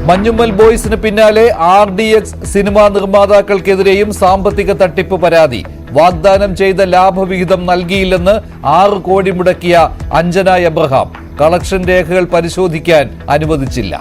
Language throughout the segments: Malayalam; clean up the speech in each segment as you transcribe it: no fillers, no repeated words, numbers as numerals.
മഞ്ഞുമ്മൽ ബോയ്സിന് പിന്നാലെ RDX സിനിമാ നിർമ്മാതാക്കൾക്കെതിരെയും സാമ്പത്തിക തട്ടിപ്പ് പരാതി. വാഗ്ദാനം ചെയ്ത ലാഭവിഹിതം നൽകിയില്ലെന്ന് 6 കോടി മുടക്കിയ അഞ്ജന എബ്രഹാം. കളക്ഷൻ രേഖകൾ പരിശോധിക്കാൻ അനുവദിച്ചില്ല.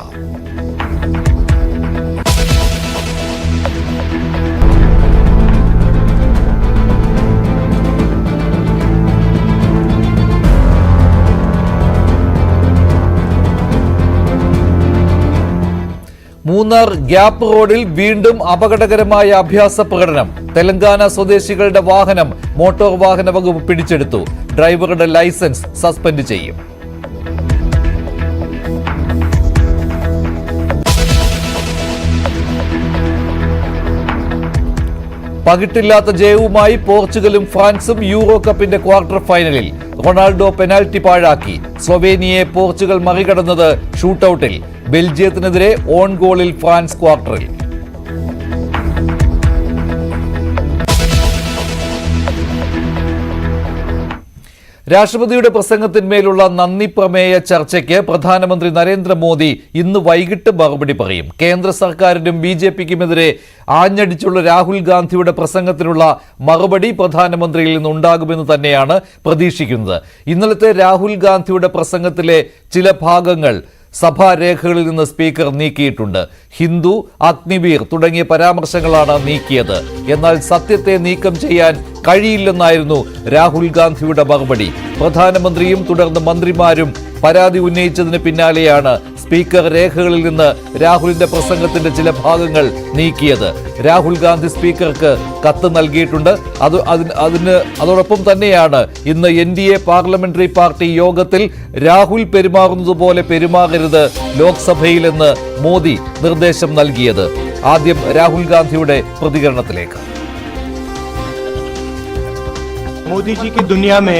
മൂന്നാർ ഗ്യാപ്പ് റോഡിൽ വീണ്ടും അപകടകരമായ അഭ്യാസ പ്രകടനം. തെലങ്കാന സ്വദേശികളുടെ വാഹനം മോട്ടോർ വാഹന വകുപ്പ് പിടിച്ചെടുത്തു. ഡ്രൈവറുടെ ലൈസൻസ് സസ്പെൻഡ് ചെയ്യും. പകിട്ടില്ലാത്ത ജയവുമായി പോർച്ചുഗലും ഫ്രാൻസും യൂറോ കപ്പിന്റെ ക്വാർട്ടർ ഫൈനലിൽ. റൊണാൾഡോ പെനാൽറ്റി പാഴാക്കി. സ്ലൊവേനിയയെ പോർച്ചുഗൽ മറികടന്നത് ഷൂട്ടൌട്ടിൽ. ബെൽജിയത്തിനെതിരെ ഓൺ ഗോളിൽ ഫ്രാൻസ് ക്വാർട്ടറിൽ. രാഷ്ട്രപതിയുടെ പ്രസംഗത്തിന്മേലുള്ള നന്ദി പ്രമേയ ചർച്ചയ്ക്ക് പ്രധാനമന്ത്രി നരേന്ദ്രമോദി ഇന്ന് വൈകിട്ട് മറുപടി പറയും. കേന്ദ്ര സർക്കാരിനും BJPക്കുമെതിരെ ആഞ്ഞടിച്ചുള്ള രാഹുൽ ഗാന്ധിയുടെ പ്രസംഗത്തിനുള്ള മറുപടി പ്രധാനമന്ത്രിയിൽ നിന്നുണ്ടാകുമെന്ന് തന്നെയാണ് പ്രതീക്ഷിക്കുന്നത്. ഇന്നലത്തെ രാഹുൽ ഗാന്ധിയുടെ പ്രസംഗത്തിലെ ചില ഭാഗങ്ങൾ സഭാരേഖകളിൽ നിന്ന് സ്പീക്കർ നീക്കിയിട്ടുണ്ട്. ഹിന്ദു, അഗ്നിവീർ തുടങ്ങിയ പരാമർശങ്ങളാണ് നീക്കിയത്. എന്നാൽ സത്യത്തെ നീക്കം ചെയ്യാൻ കഴിയില്ലെന്നായിരുന്നു രാഹുൽ ഗാന്ധിയുടെ മറുപടി. പ്രധാനമന്ത്രിയും തുടർന്ന് മന്ത്രിമാരും പരാതി ഉന്നയിച്ചതിന് പിന്നാലെയാണ് സ്പീക്കർ രേഖകളിൽ നിന്ന് രാഹുലിന്റെ പ്രസംഗത്തിന്റെ ചില ഭാഗങ്ങൾ നീക്കിയത്. രാഹുൽ ഗാന്ധി സ്പീക്കർക്ക് കത്ത് നൽകിയിട്ടുണ്ട്. അതോടൊപ്പം തന്നെയാണ് ഇന്ന് NDA പാർലമെന്ററി പാർട്ടി യോഗത്തിൽ രാഹുൽ പെരുമാറുന്നത് പോലെ പെരുമാറരുത് ലോക്സഭയിലെന്ന് മോദി നിർദ്ദേശം നൽകിയത്. ആദ്യം രാഹുൽ ഗാന്ധിയുടെ പ്രതികരണത്തിലേക്ക്. मोदी जी की दुनिया में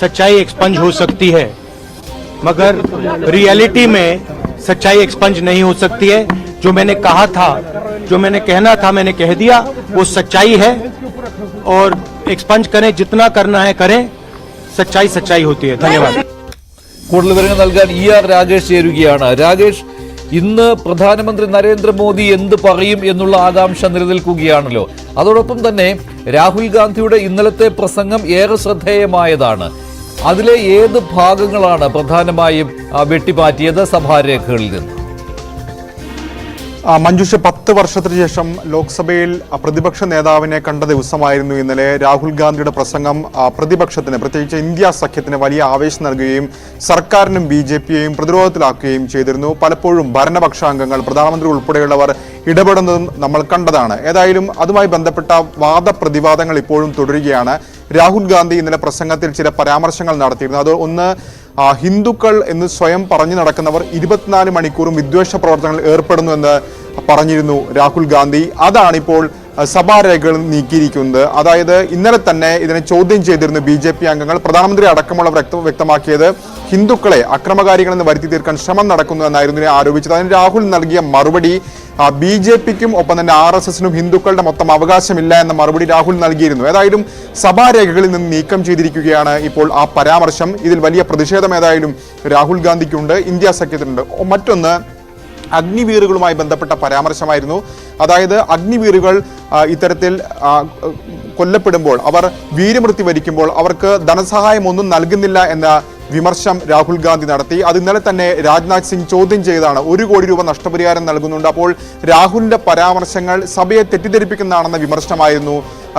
सच्चाई एक्सपंज हो सकती है, मगर रियलिटी में सच्चाई एक्सपंज नहीं हो सकती है. जो मैंने कहा था, जो मैंने कहना था, मैंने कह दिया. वो सच्चाई है और एक्सपंज करें, जितना करना है करें. सच्चाई सच्चाई होती है. धन्यवाद. കൂടുതൽ വിവരങ്ങൾ നൽകാൻ ER രാഗേഷ് ചേരുകയാണ്. രാഗേഷ്, ഇന്ന് പ്രധാനമന്ത്രി നരേന്ദ്രമോദി എന്ത് പറയും എന്നുള്ള ആകാംക്ഷ നിലനിൽക്കുകയാണല്ലോ. അതോടൊപ്പം തന്നെ രാഹുൽ ഗാന്ധിയുടെ ഇന്നലത്തെ പ്രസംഗം ഏറെ ശ്രദ്ധേയമായതാണ്. അതിലെ ഏത് ഭാഗങ്ങളാണ് പ്രധാനമായും വെട്ടിമാറ്റിയത് സഭാരേഖകളിൽ നിന്ന്? മഞ്ജുഷ, 10 വർഷത്തിന് ശേഷം ലോക്സഭയിൽ പ്രതിപക്ഷ നേതാവിനെ കണ്ട ദിവസമായിരുന്നു ഇന്നലെ. രാഹുൽ ഗാന്ധിയുടെ പ്രസംഗം പ്രതിപക്ഷത്തിന്, പ്രത്യേകിച്ച് ഇന്ത്യ സഖ്യത്തിന് വലിയ ആവേശം നൽകുകയും സർക്കാരിനും BJPയെയും പ്രതിരോധത്തിലാക്കുകയും ചെയ്തിരുന്നു. പലപ്പോഴും ഭരണപക്ഷാംഗങ്ങൾ, പ്രധാനമന്ത്രി ഉൾപ്പെടെയുള്ളവർ ഇടപെടുന്നതും നമ്മൾ കണ്ടതാണ്. ഏതായാലും അതുമായി ബന്ധപ്പെട്ട വാദപ്രതിവാദങ്ങൾ ഇപ്പോഴും തുടരുകയാണ്. രാഹുൽ ഗാന്ധി ഇന്നലെ പ്രസംഗത്തിൽ ചില പരാമർശങ്ങൾ നടത്തിയിരുന്നു. അത് ഒന്ന്, ഹിന്ദുക്കൾ എന്ന് സ്വയം പറഞ്ഞു നടക്കുന്നവർ 24 മണിക്കൂറും വിദ്വേഷ പ്രവർത്തനങ്ങളിൽ ഏർപ്പെടുന്നു എന്ന് പറഞ്ഞിരുന്നു രാഹുൽ ഗാന്ധി. അതാണിപ്പോൾ സഭാരേഖകൾ നീക്കിയിരിക്കുന്നത്. അതായത് ഇന്നലെ തന്നെ ഇതിനെ ചോദ്യം ചെയ്തിരുന്നു BJP അംഗങ്ങൾ. പ്രധാനമന്ത്രി അടക്കമുള്ളവർ വ്യക്തമാക്കിയത് ഹിന്ദുക്കളെ അക്രമകാരികളെന്ന് വരുത്തി തീർക്കാൻ ശ്രമം നടക്കുന്നു എന്നായിരുന്നു ആരോപിച്ചത്. അതിന് രാഹുൽ നൽകിയ മറുപടി BJPക്കും ഒപ്പം തന്നെ RSSനും ഹിന്ദുക്കളുടെ മൊത്തം അവകാശമില്ല എന്ന മറുപടി രാഹുൽ നൽകിയിരുന്നു. ഏതായാലും സഭാരേഖകളിൽ നിന്ന് നീക്കം ചെയ്തിരിക്കുകയാണ് ഇപ്പോൾ ആ പരാമർശം. ഇതിൽ വലിയ പ്രതിഷേധം ഏതായാലും രാഹുൽ ഗാന്ധിക്കുണ്ട്, ഇന്ത്യ സഖ്യത്തിനുണ്ട്. മറ്റൊന്ന്, അഗ്നിവീറുകളുമായി ബന്ധപ്പെട്ട പരാമർശമായിരുന്നു. അതായത് അഗ്നിവീറുകൾ ഇത്തരത്തിൽ കൊല്ലപ്പെടുമ്പോൾ, അവർ വീരമൃത്യു വരിക്കുമ്പോൾ അവർക്ക് ധനസഹായം ഒന്നും നൽകുന്നില്ല എന്ന വിമർശം രാഹുൽ ഗാന്ധി നടത്തി. അത് ഇന്നലെ തന്നെ രാജ്നാഥ് സിംഗ് ചോദ്യം ചെയ്തതാണ്. 1 കോടി രൂപ നഷ്ടപരിഹാരം നൽകുന്നുണ്ട്. അപ്പോൾ രാഹുലിന്റെ പരാമർശങ്ങൾ സഭയെ തെറ്റിദ്ധരിപ്പിക്കുന്നതാണെന്ന വിമർശനമായിരുന്നു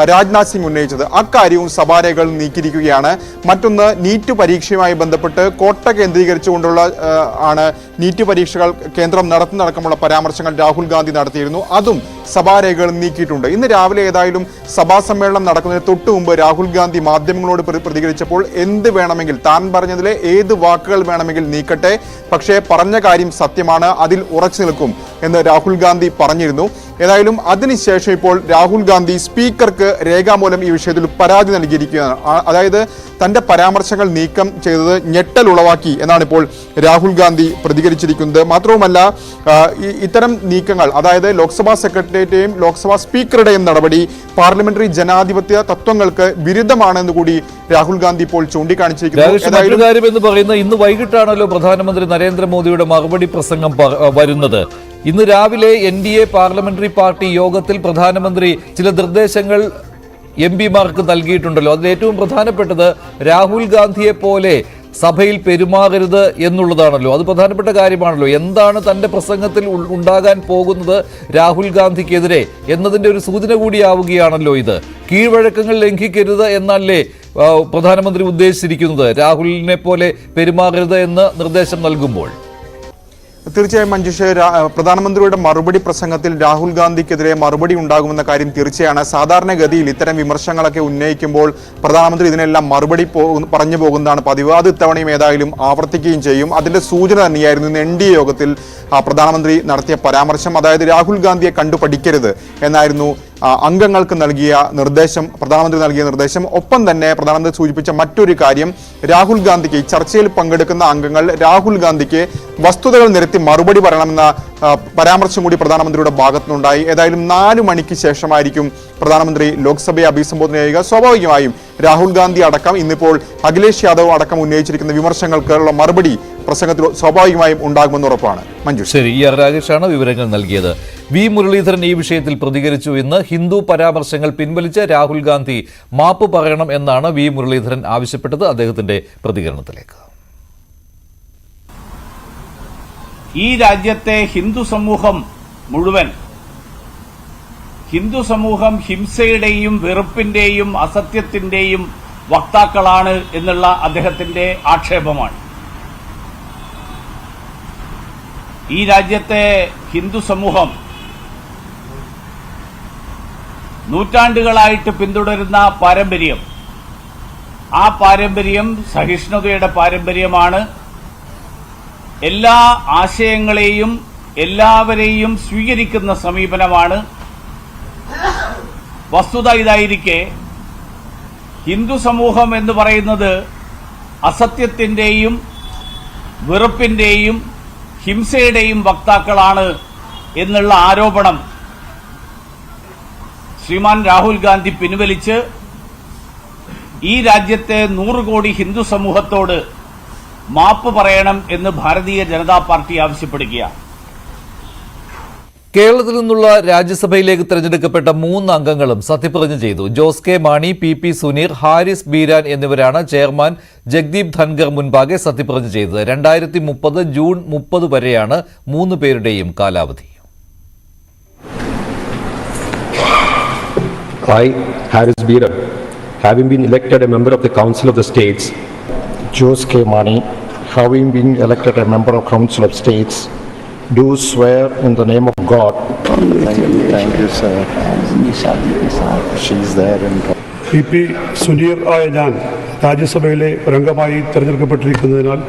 രാജ്നാഥ് സിംഗ് ഉന്നയിച്ചത്. അക്കാര്യവും സഭാരേഖകൾ നീക്കിയിരിക്കുകയാണ്. മറ്റൊന്ന്, നീറ്റ് പരീക്ഷയുമായി ബന്ധപ്പെട്ട് കോട്ട കേന്ദ്രീകരിച്ചുകൊണ്ടുള്ള നീറ്റ് പരീക്ഷകൾ കേന്ദ്രം നടത്തുന്നതടക്കമുള്ള പരാമർശങ്ങൾ രാഹുൽ ഗാന്ധി നടത്തിയിരുന്നു. അതും സഭാരേഖകൾ നീക്കിയിട്ടുണ്ട്. ഇന്ന് രാവിലെ ഏതായാലും സഭാ സമ്മേളനം നടക്കുന്നതിന് തൊട്ടു മുമ്പ് രാഹുൽ ഗാന്ധി മാധ്യമങ്ങളോട് പ്രതികരിച്ചപ്പോൾ എന്ത് വേണമെങ്കിൽ, താൻ പറഞ്ഞതിലെ ഏത് വാക്കുകൾ വേണമെങ്കിൽ നീക്കട്ടെ, പക്ഷേ പറഞ്ഞ കാര്യം സത്യമാണ്, അതിൽ ഉറച്ചു നിൽക്കും എന്ന് രാഹുൽ ഗാന്ധി പറഞ്ഞിരുന്നു. ഏതായാലും അതിനുശേഷം ഇപ്പോൾ രാഹുൽ ഗാന്ധി സ്പീക്കർക്ക് രേഖാമൂലം ഈ വിഷയത്തിൽ പരാതി നൽകിയിരിക്കുകയാണ്. അതായത് തന്റെ പരാമർശങ്ങൾ നീക്കം ചെയ്തത് ഞെട്ടൽ ഉളവാക്കി എന്നാണ് ഇപ്പോൾ രാഹുൽ ഗാന്ധി പ്രതികരിച്ചിരിക്കുന്നത്. മാത്രവുമല്ല, ഇത്തരം നീക്കങ്ങൾ, അതായത് ലോക്സഭാ സെക്രട്ടേറിയറ്റിന്റെയും ലോക്സഭാ സ്പീക്കറുടെയും നടപടി പാർലമെന്ററി ജനാധിപത്യ തത്വങ്ങൾക്ക് വിരുദ്ധമാണെന്ന് കൂടി രാഹുൽ ഗാന്ധി ഇപ്പോൾ ചൂണ്ടിക്കാണിച്ചിരിക്കുന്നു. ഇന്ന് വൈകിട്ടാണല്ലോ പ്രധാനമന്ത്രി നരേന്ദ്രമോദിയുടെ മറുപടി പ്രസംഗം വരുന്നത്. ഇന്ന് രാവിലെ NDA പാർലമെന്ററി പാർട്ടി യോഗത്തിൽ പ്രധാനമന്ത്രി ചില നിർദ്ദേശങ്ങൾ MP-മാർക്ക് നൽകിയിട്ടുണ്ടല്ലോ. അതിൽ ഏറ്റവും പ്രധാനപ്പെട്ടത് രാഹുൽ ഗാന്ധിയെ പോലെ സഭയിൽ പെരുമാറരുത് എന്നുള്ളതാണല്ലോ. അത് പ്രധാനപ്പെട്ട കാര്യമാണല്ലോ. എന്താണ് തന്റെ പ്രസംഗത്തിൽ ഉണ്ടാകാൻ പോകുന്നത് രാഹുൽ ഗാന്ധിക്കെതിരെ എന്നതിന്റെ ഒരു സൂചന കൂടിയാവുകയാണല്ലോ ഇത്. കീഴ്വഴക്കങ്ങൾ ലംഘിക്കരുത് എന്നല്ലേ പ്രധാനമന്ത്രി ഉദ്ദേശിച്ചിരിക്കുന്നത്, രാഹുലിനെ പോലെ പെരുമാറരുത് എന്ന് നിർദ്ദേശം നൽകുമ്പോൾ? തീർച്ചയായും മഞ്ജുഷ്, പ്രധാനമന്ത്രിയുടെ മറുപടി പ്രസംഗത്തിൽ രാഹുൽ ഗാന്ധിക്കെതിരെ മറുപടി ഉണ്ടാകുമെന്ന കാര്യം തീർച്ചയാണ്. സാധാരണഗതിയിൽ ഇത്തരം വിമർശനങ്ങളൊക്കെ ഉന്നയിക്കുമ്പോൾ പ്രധാനമന്ത്രി ഇതിനെല്ലാം മറുപടി പറഞ്ഞു പോകുന്നതാണ് പതിവ്. അത് ഇത്തവണയും ഏതായാലും ആവർത്തിക്കുകയും ചെയ്യും. അതിന്റെ സൂചന തന്നെയായിരുന്നു ഇന്ന് NDA യോഗത്തിൽ പ്രധാനമന്ത്രി നടത്തിയ പരാമർശം. അതായത് രാഹുൽ ഗാന്ധിയെ കണ്ടു പഠിക്കരുത് എന്നായിരുന്നു അംഗങ്ങൾക്ക് നൽകിയ നിർദ്ദേശം, പ്രധാനമന്ത്രി നൽകിയ നിർദ്ദേശം. ഒപ്പം തന്നെ പ്രധാനമന്ത്രി സൂചിപ്പിച്ച മറ്റൊരു കാര്യം, രാഹുൽ ഗാന്ധിക്ക് ഈ ചർച്ചയിൽ പങ്കെടുക്കുന്ന അംഗങ്ങൾ രാഹുൽ ഗാന്ധിക്ക് വസ്തുതകൾ നിരത്തി മറുപടി പറയണമെന്ന പരാമർശം കൂടി പ്രധാനമന്ത്രിയുടെ ഭാഗത്തുനിന്നുണ്ടായി. ഏതായാലും 4 മണിക്ക് ശേഷമായിരിക്കും പ്രധാനമന്ത്രി ലോക്സഭയെ അഭിസംബോധന ചെയ്യുക. സ്വാഭാവികമായും രാഹുൽ ഗാന്ധി അടക്കം ഇന്നിപ്പോൾ അഖിലേഷ് യാദവ് അടക്കം ഉന്നയിച്ചിരിക്കുന്ന വിമർശനങ്ങൾക്കുള്ള മറുപടി പ്രസംഗത്തിൽ സ്വാഭാവികമായും ഉണ്ടാകുമെന്ന് ഉറപ്പാണ്. മഞ്ജു, ശരി. ER രാഗേഷാണ് വിവരങ്ങൾ നൽകിയത്. വി മുരളീധരൻ ഈ വിഷയത്തിൽ പ്രതികരിച്ചു. ഇന്ന് ഹിന്ദു പരാമർശങ്ങൾ പിൻവലിച്ച് രാഹുൽ ഗാന്ധി മാപ്പ് പറയണം എന്നാണ് വി മുരളീധരൻ ആവശ്യപ്പെട്ടത്. അദ്ദേഹത്തിന്റെ പ്രതികരണത്തിലേക്ക്. ഈ രാജ്യത്തെ ഹിന്ദു സമൂഹം മുഴുവൻ ഹിംസയുടെയും വെറുപ്പിന്റെയും അസത്യത്തിന്റെയും വക്താക്കളാണ് എന്നുള്ള അദ്ദേഹത്തിന്റെ ആക്ഷേപമാണ്. ഈ രാജ്യത്തെ ഹിന്ദു സമൂഹം നൂറ്റാണ്ടുകളായിട്ട് പിന്തുടരുന്ന പാരമ്പര്യം, ആ പാരമ്പര്യം സഹിഷ്ണുതയുടെ പാരമ്പര്യമാണ്. എല്ലാ ആശയങ്ങളെയും എല്ലാവരെയും സ്വീകരിക്കുന്ന സമീപനമാണ്. വസ്തുത ഇതായിരിക്കെ ഹിന്ദു സമൂഹം എന്ന് പറയുന്നത് അസത്യത്തിന്റെയും വെറുപ്പിന്റെയും ഹിംസയുടെയും വക്താക്കളാണ് എന്നുള്ള ആരോപണം ശ്രീമാൻ രാഹുൽ ഗാന്ധി പിൻവലിച്ച് ഈ രാജ്യത്തെ 100 കോടി ഹിന്ദു സമൂഹത്തോട് മാപ്പ് പറയണം എന്ന് ഭാരതീയ ജനതാ പാർട്ടി ആവശ്യപ്പെടുകയാണ്. കേരളത്തിൽ നിന്നുള്ള രാജ്യസഭയിലേക്ക് തെരഞ്ഞെടുക്കപ്പെട്ട 3 അംഗങ്ങളും സത്യപ്രതിജ്ഞ ചെയ്തു. ജോസ് കെ മാണി, PP സുനീർ, ഹാരിസ് ബീരാൻ എന്നിവരാണ് ചെയർമാൻ ജഗ്ദീപ് ധൻഖർ മുൻപാകെ സത്യപ്രതിജ്ഞ ചെയ്തത്. 2030 ജൂൺ 30 വരെയാണ് 3 പേരുടെയും കാലാവധി. I, Haris Biran, having been elected a member of the Council of the States, Jose K. Mani, having been elected a member of Council of States, do swear in the name of God. Thank you, sir. She's there in. PP Suneer ആയ ഞാൻ രാജ്യസഭയിലെ ഒരംഗമായി തിരഞ്ഞെടുക്കപ്പെട്ടിരിക്കുന്നതിനാൽ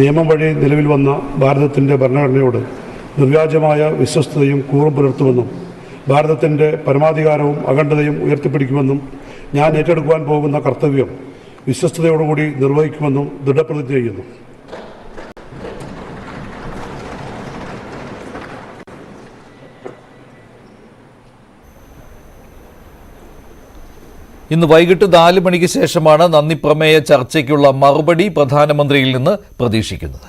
നിയമം വഴി നിലവിൽ വന്ന ഭാരതത്തിൻ്റെ ഭരണഘടനയോട് നിർവ്യാജമായ വിശ്വസ്തതയും കൂറും പുലർത്തുമെന്നും ഭാരതത്തിൻ്റെ പരമാധികാരവും അഖണ്ഡതയും ഉയർത്തിപ്പിടിക്കുമെന്നും ഞാൻ ഏറ്റെടുക്കുവാൻ പോകുന്ന കർത്തവ്യം വിശ്വസ്തയോടുകൂടി നിർവഹിക്കുമെന്നും ദൃഢപ്രതിജ്ഞ ചെയ്യുന്നു. ഇന്ന് വൈകിട്ട് 4 മണിക്ക് ശേഷമാണ് നന്ദിപ്രമേയ ചർച്ചയ്ക്കുള്ള മറുപടി പ്രധാനമന്ത്രിയിൽ നിന്ന് പ്രതീക്ഷിക്കുന്നത്.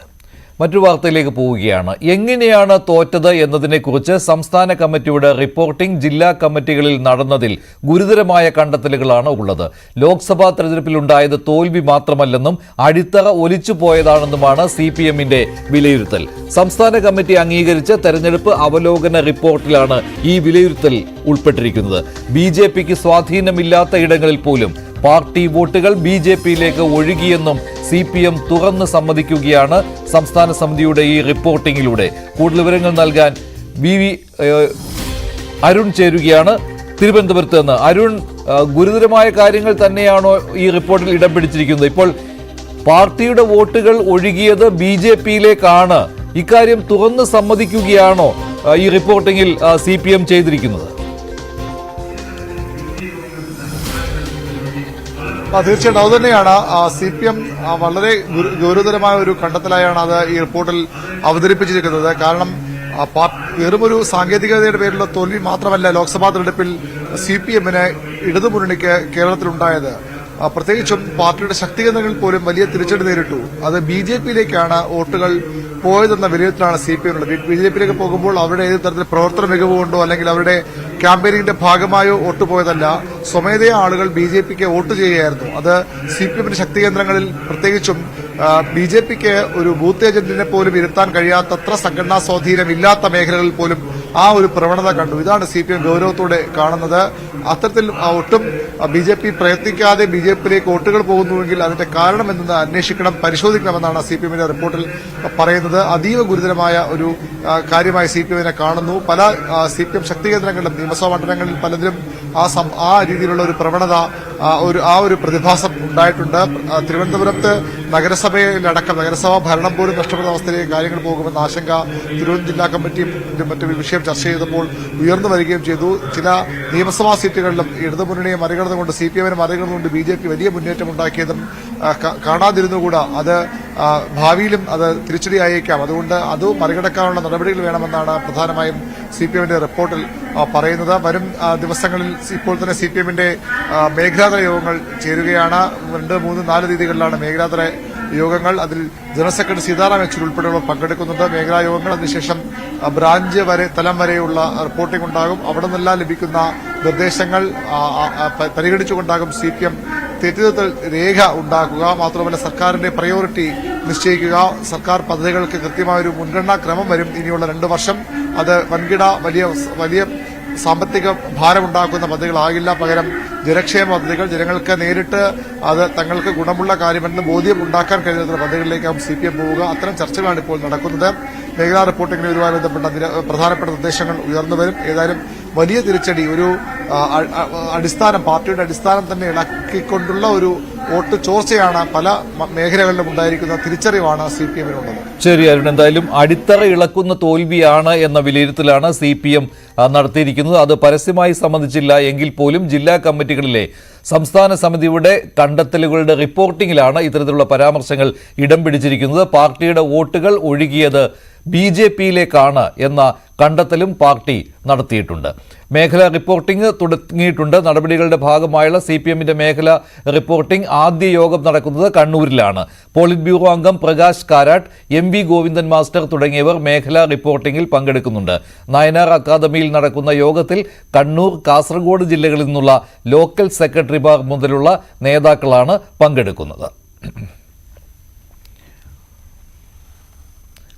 മറ്റൊരു വാർത്തയിലേക്ക് പോവുകയാണ്. എങ്ങനെയാണ് തോറ്റത് എന്നതിനെക്കുറിച്ച് സംസ്ഥാന കമ്മിറ്റിയുടെ റിപ്പോർട്ടിംഗ് ജില്ലാ കമ്മിറ്റികളിൽ നടന്നതിൽ ഗുരുതരമായ കണ്ടെത്തലുകളാണ് ഉള്ളത്. ലോക്സഭാ തെരഞ്ഞെടുപ്പിലുണ്ടായത് തോൽവി മാത്രമല്ലെന്നും അടിത്തറ ഒലിച്ചുപോയതാണെന്നുമാണ് CPM-ന്റെ വിലയിരുത്തൽ. സംസ്ഥാന കമ്മിറ്റി അംഗീകരിച്ച തെരഞ്ഞെടുപ്പ് അവലോകന റിപ്പോർട്ടിലാണ് ഈ വിലയിരുത്തൽ ഉൾപ്പെട്ടിരിക്കുന്നത്. BJPക്ക് സ്വാധീനമില്ലാത്ത ഇടങ്ങളിൽ പോലും പാർട്ടി വോട്ടുകൾ BJPയിലേക്ക് ഒഴുകിയെന്നും CPM തുറന്ന് സമ്മതിക്കുകയാണ് സംസ്ഥാന സമിതിയുടെ ഈ റിപ്പോർട്ടിങ്ങിലൂടെ. കൂടുതൽ വിവരങ്ങൾ നൽകാൻ അരുൺ ചേരുകയാണ് തിരുവനന്തപുരത്ത് നിന്ന്. അരുൺ, ഗുരുതരമായ കാര്യങ്ങൾ തന്നെയാണോ ഈ റിപ്പോർട്ടിൽ ഇടം പിടിച്ചിരിക്കുന്നത്? ഇപ്പോൾ പാർട്ടിയുടെ വോട്ടുകൾ ഒഴുകിയത് BJPയിലേക്കാണ്. ഇക്കാര്യം തുറന്ന് സമ്മതിക്കുകയാണോ ഈ റിപ്പോർട്ടിങ്ങിൽ CPM ചെയ്തിരിക്കുന്നത്? തീർച്ചയായിട്ടും അതുതന്നെയാണ്. CPM വളരെ ഗൗരവതരമായ ഒരു കണ്ടെത്തലായാണ് അത് ഈ റിപ്പോർട്ടിൽ അവതരിപ്പിച്ചിരിക്കുന്നത്. കാരണം വെറുമൊരു സാങ്കേതികതയുടെ പേരിലുള്ള തോൽവി മാത്രമല്ല ലോക്സഭാ തെരഞ്ഞെടുപ്പിൽ CPM-ന് ഇടതുമുന്നണിക്ക് കേരളത്തിലുണ്ടായത്. പ്രത്യേകിച്ചും പാർട്ടിയുടെ ശക്തി കേന്ദ്രങ്ങളിൽ പോലും വലിയ തിരിച്ചടി നേരിട്ടു. അത് BJP-യിലേക്കാണ് വോട്ടുകൾ പോയതെന്ന വിലയിരുത്തലാണ് CPM ഉള്ളത്. BJP-യിലേക്ക് പോകുമ്പോൾ അവരുടെ ഏത് തരത്തിൽ പ്രവർത്തന മികവ് കൊണ്ടോ അല്ലെങ്കിൽ അവരുടെ ക്യാമ്പയിനിന്റെ ഭാഗമായോ വോട്ട് പോയതല്ല, സ്വമേധയാ ആളുകൾ BJP-ക്ക് വോട്ട് ചെയ്യുകയായിരുന്നു. അത് CPM-ന്റെ ശക്തി കേന്ദ്രങ്ങളിൽ പ്രത്യേകിച്ചും BJP-ക്ക് ഒരു ബൂത്ത് ഏജന്റിനെ പോലും ഇരുത്താൻ കഴിയാത്തത്ര സംഘടനാ സ്വാധീനം ഇല്ലാത്ത മേഖലകളിൽ പോലും ആ ഒരു പ്രവണത കണ്ടു. ഇതാണ് CPM ഗൌരവത്തോടെ കാണുന്നത്. അത്തരത്തിൽ ഒട്ടും BJP പ്രയത്നിക്കാതെ BJP-യിലേക്ക് വോട്ടുകൾ പോകുന്നുവെങ്കിൽ അതിന്റെ കാരണം എന്തെന്ന് അന്വേഷിക്കണം, പരിശോധിക്കണമെന്നാണ് CPM-ന്റെ റിപ്പോർട്ടിൽ പറയുന്നത്. അതീവ ഗുരുതരമായ ഒരു കാര്യമായി CPM-നെ കാണുന്നു. പല CPM ശക്തി കേന്ദ്രങ്ങളിലും നിയമസഭാ മണ്ഡലങ്ങളിൽ പലതിലും ആ രീതിയിലുള്ള ഒരു പ്രവണത, ആ ഒരു പ്രതിഭാസം ഉണ്ടായിട്ടുണ്ട്. തിരുവനന്തപുരത്ത് നഗരസഭയിലടക്കം നഗരസഭാ ഭരണം പോലും നഷ്ടപ്പെടുന്ന അവസ്ഥയിലേക്ക് കാര്യങ്ങൾ പോകുമെന്ന ആശങ്ക തിരുവനന്തപുരം ജില്ലാ കമ്മിറ്റിയും മറ്റു വിഷയം ചർച്ച ചെയ്തപ്പോൾ ഉയർന്നു വരികയും ചെയ്തു. ചില നിയമസഭാ സീറ്റുകളിലും ഇടതുമുന്നണിയെ മറികടന്നുകൊണ്ട് CPM-നെ മറികടന്നുകൊണ്ട് BJP വലിയ മുന്നേറ്റം ഉണ്ടാക്കിയതും കാണാതിരുന്നുകൂടാ. അത് ഭാവിയിലും അത് തിരിച്ചടിയായേക്കാം. അതുകൊണ്ട് അത് മറികടക്കാനുള്ള നടപടികൾ വേണമെന്നാണ് പ്രധാനമായും CPM-ന്റെ റിപ്പോർട്ടിൽ പറയുന്നത്. വരും ദിവസങ്ങളിൽ ഇപ്പോൾ തന്നെ CPM-ന്റെ മേഖലാതല യോഗങ്ങൾ ചേരുകയാണ്. 2, 3, 4 രീതികളിലാണ് മേഖലാതല യോഗങ്ങൾ. അതിൽ ജനറൽ സെക്രട്ടറി സീതാറാം യെച്ചൂരി ഉൾപ്പെടെയുള്ളവർ പങ്കെടുക്കുന്നുണ്ട്. മേഖലാ യോഗങ്ങൾ, അതിനുശേഷം ബ്രാഞ്ച് തലം വരെയുള്ള റിപ്പോർട്ടിംഗ് ഉണ്ടാകും. അവിടെ നിന്നെല്ലാം ലഭിക്കുന്ന നിർദ്ദേശങ്ങൾ പരിഗണിച്ചുകൊണ്ടാകും CPM തെറ്റുതിരുത്തൽ രേഖ ഉണ്ടാക്കുക. മാത്രമല്ല സർക്കാരിന്റെ പ്രയോറിറ്റി നിശ്ചയിക്കുക. സർക്കാർ പദ്ധതികൾക്ക് കൃത്യമായൊരു മുൻഗണനാ ക്രമം വരും. ഇനിയുള്ള 2 വർഷം അത് വൻകിട വലിയ സാമ്പത്തിക ഭാരമുണ്ടാക്കുന്ന പദ്ധതികളാകില്ല. പകരം ജനക്ഷേമ പദ്ധതികൾ, ജനങ്ങൾക്ക് നേരിട്ട് അത് തങ്ങൾക്ക് ഗുണമുള്ള കാര്യമെന്ന് ബോധ്യം ഉണ്ടാക്കാൻ കഴിയുന്ന പദ്ധതികളിലേക്കാവും CPM പോവുക. അത്തരം ചർച്ചകളാണ് ഇപ്പോൾ നടക്കുന്നത്. മേഖലാ റിപ്പോർട്ടിംഗിന് ഇതുമായി ബന്ധപ്പെട്ട പ്രധാനപ്പെട്ട നിർദ്ദേശങ്ങൾ ഉയർന്നു വരും. ഏതായാലും വലിയ തിരിച്ചടി, ഒരു പാർട്ടിയുടെ അടിസ്ഥാനം തന്നെ ഇളക്കിക്കൊണ്ടുള്ള ഒരു വോട്ട് ചോർച്ചയാണ് പല മേഖലകളിലും ഉണ്ടായിരിക്കുന്ന തിരിച്ചറിവാണ് CPM-നുള്ളത്. ശരി അരുൺ, എന്തായാലും അടിത്തറ ഇളക്കുന്ന തോൽവിയാണ് എന്ന വിലയിരുത്തലാണ് CPM നടത്തിയിരിക്കുന്നത്. അത് പരസ്യമായി സമ്മതിച്ചില്ല എങ്കിൽ പോലും ജില്ലാ കമ്മിറ്റികളിലെ സംസ്ഥാന സമിതിയുടെ കണ്ടെത്തലുകളുടെ റിപ്പോർട്ടിംഗിലാണ് ഇത്തരത്തിലുള്ള പരാമർശങ്ങൾ ഇടം പിടിച്ചിരിക്കുന്നത്. പാർട്ടിയുടെ വോട്ടുകൾ ഒഴുകിയത് BJP-യിലേക്കാണ് എന്ന കണ്ടെത്തലും പാർട്ടി നടത്തിയിട്ടുണ്ട്. മേഖലാ റിപ്പോർട്ടിംഗ് തുടങ്ങിയിട്ടുണ്ട്. നടപടികളുടെ ഭാഗമായുള്ള CPM-ന്റെ മേഖലാ റിപ്പോർട്ടിംഗ് ആദ്യ യോഗം നടക്കുന്നത് കണ്ണൂരിലാണ്. പോളിറ്റ് ബ്യൂറോ അംഗം പ്രകാശ് കാരാട്ട്, MV ഗോവിന്ദൻ മാസ്റ്റർ തുടങ്ങിയവർ മേഖലാ റിപ്പോർട്ടിംഗിൽ പങ്കെടുക്കുന്നുണ്ട്. നയനാർ അക്കാദമിയിൽ നടക്കുന്ന യോഗത്തിൽ കണ്ണൂർ, കാസർഗോഡ് ജില്ലകളിൽ നിന്നുള്ള ലോക്കൽ സെക്രട്ടറിമാർ മുതലുള്ള നേതാക്കളാണ് പങ്കെടുക്കുന്നത്.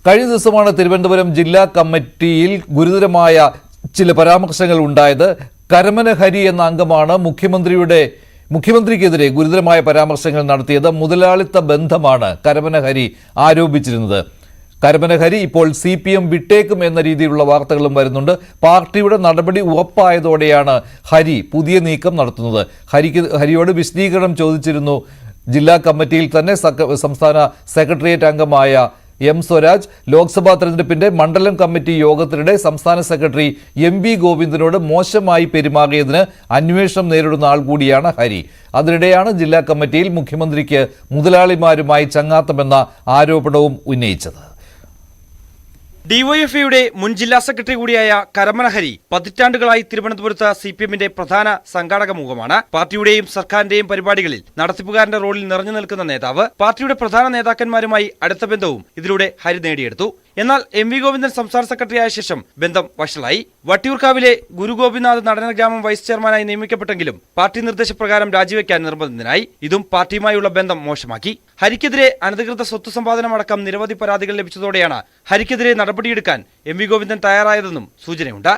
കഴിഞ്ഞ ദിവസമാണ് തിരുവനന്തപുരം ജില്ലാ കമ്മിറ്റിയിൽ ഗുരുതരമായ ചില പരാമർശങ്ങൾ ഉണ്ടായത്. കരമന ഹരി എന്ന അംഗമാണ് മുഖ്യമന്ത്രിക്കെതിരെ ഗുരുതരമായ പരാമർശങ്ങൾ നടത്തിയത്. മുതലാളിത്ത ബന്ധമാണ് കരമന ഹരി ആരോപിച്ചിരുന്നത്. കരമന ഹരി ഇപ്പോൾ CPM വിട്ടേക്കും എന്ന രീതിയിലുള്ള വാർത്തകളും വരുന്നുണ്ട്. പാർട്ടിയുടെ നടപടി ഉറപ്പായതോടെയാണ് ഹരി പുതിയ നീക്കം നടത്തുന്നത്. ഹരിയോട് വിശദീകരണം ചോദിച്ചിരുന്നു. ജില്ലാ കമ്മിറ്റിയിൽ തന്നെ സംസ്ഥാന സെക്രട്ടേറിയറ്റ് അംഗമായ M. സ്വരാജ് ലോക്സഭാ തെരഞ്ഞെടുപ്പിന്റെ മണ്ഡലം കമ്മിറ്റി യോഗത്തിനിടെ സംസ്ഥാന സെക്രട്ടറി MV ഗോവിന്ദനോട് മോശമായി പെരുമാറിയതിന് അന്വേഷണം നേരിടുന്ന ആൾ കൂടിയാണ് ഹരി. അതിനിടെയാണ് ജില്ലാ കമ്മിറ്റിയിൽ മുഖ്യമന്ത്രിക്ക് മുതലാളിമാരുമായി ചങ്ങാത്തമെന്ന ആരോപണവും ഉന്നയിച്ചത്. ഡിവൈഎഫ്ഐയുടെ മുൻ ജില്ലാ സെക്രട്ടറി കൂടിയായ കരമന ഹരി പതിറ്റാണ്ടുകളായി തിരുവനന്തപുരത്ത് CPM-ന്റെ പ്രധാന സംഘാടക മുഖമാണ്. പാർട്ടിയുടെയും സർക്കാരിന്റെയും പരിപാടികളിൽ നടത്തിപ്പുകാരന്റെ റോളിൽ നിറഞ്ഞു നിൽക്കുന്ന നേതാവ്. പാർട്ടിയുടെ പ്രധാന നേതാക്കന്മാരുമായി അടുത്ത ബന്ധവും ഇതിലൂടെ ഹരി നേടിയെടുത്തു. എന്നാൽ MV ഗോവിന്ദൻ സംസ്ഥാന സെക്രട്ടറിയായ ശേഷം ബന്ധം വഷളായി. വട്ടിയൂർക്കാവിലെ ഗുരുഗോപിനാഥ് നടന ഗ്രാമം വൈസ് ചെയർമാനായി നിയമിക്കപ്പെട്ടെങ്കിലും പാർട്ടി നിർദ്ദേശപ്രകാരം രാജിവെക്കാൻ നിർബന്ധിതനായി. ഇതും പാർട്ടിയുമായുള്ള ബന്ധം മോശമാക്കി. ഹരിക്കെതിരെ അനധികൃത സ്വത്ത് സമ്പാദനമടക്കം നിരവധി പരാതികൾ ലഭിച്ചതോടെയാണ് ഹരിക്കെതിരെ നടപടിയെടുക്കാൻ MV ഗോവിന്ദൻ തയ്യാറായതെന്നും സൂചനയുണ്ട്.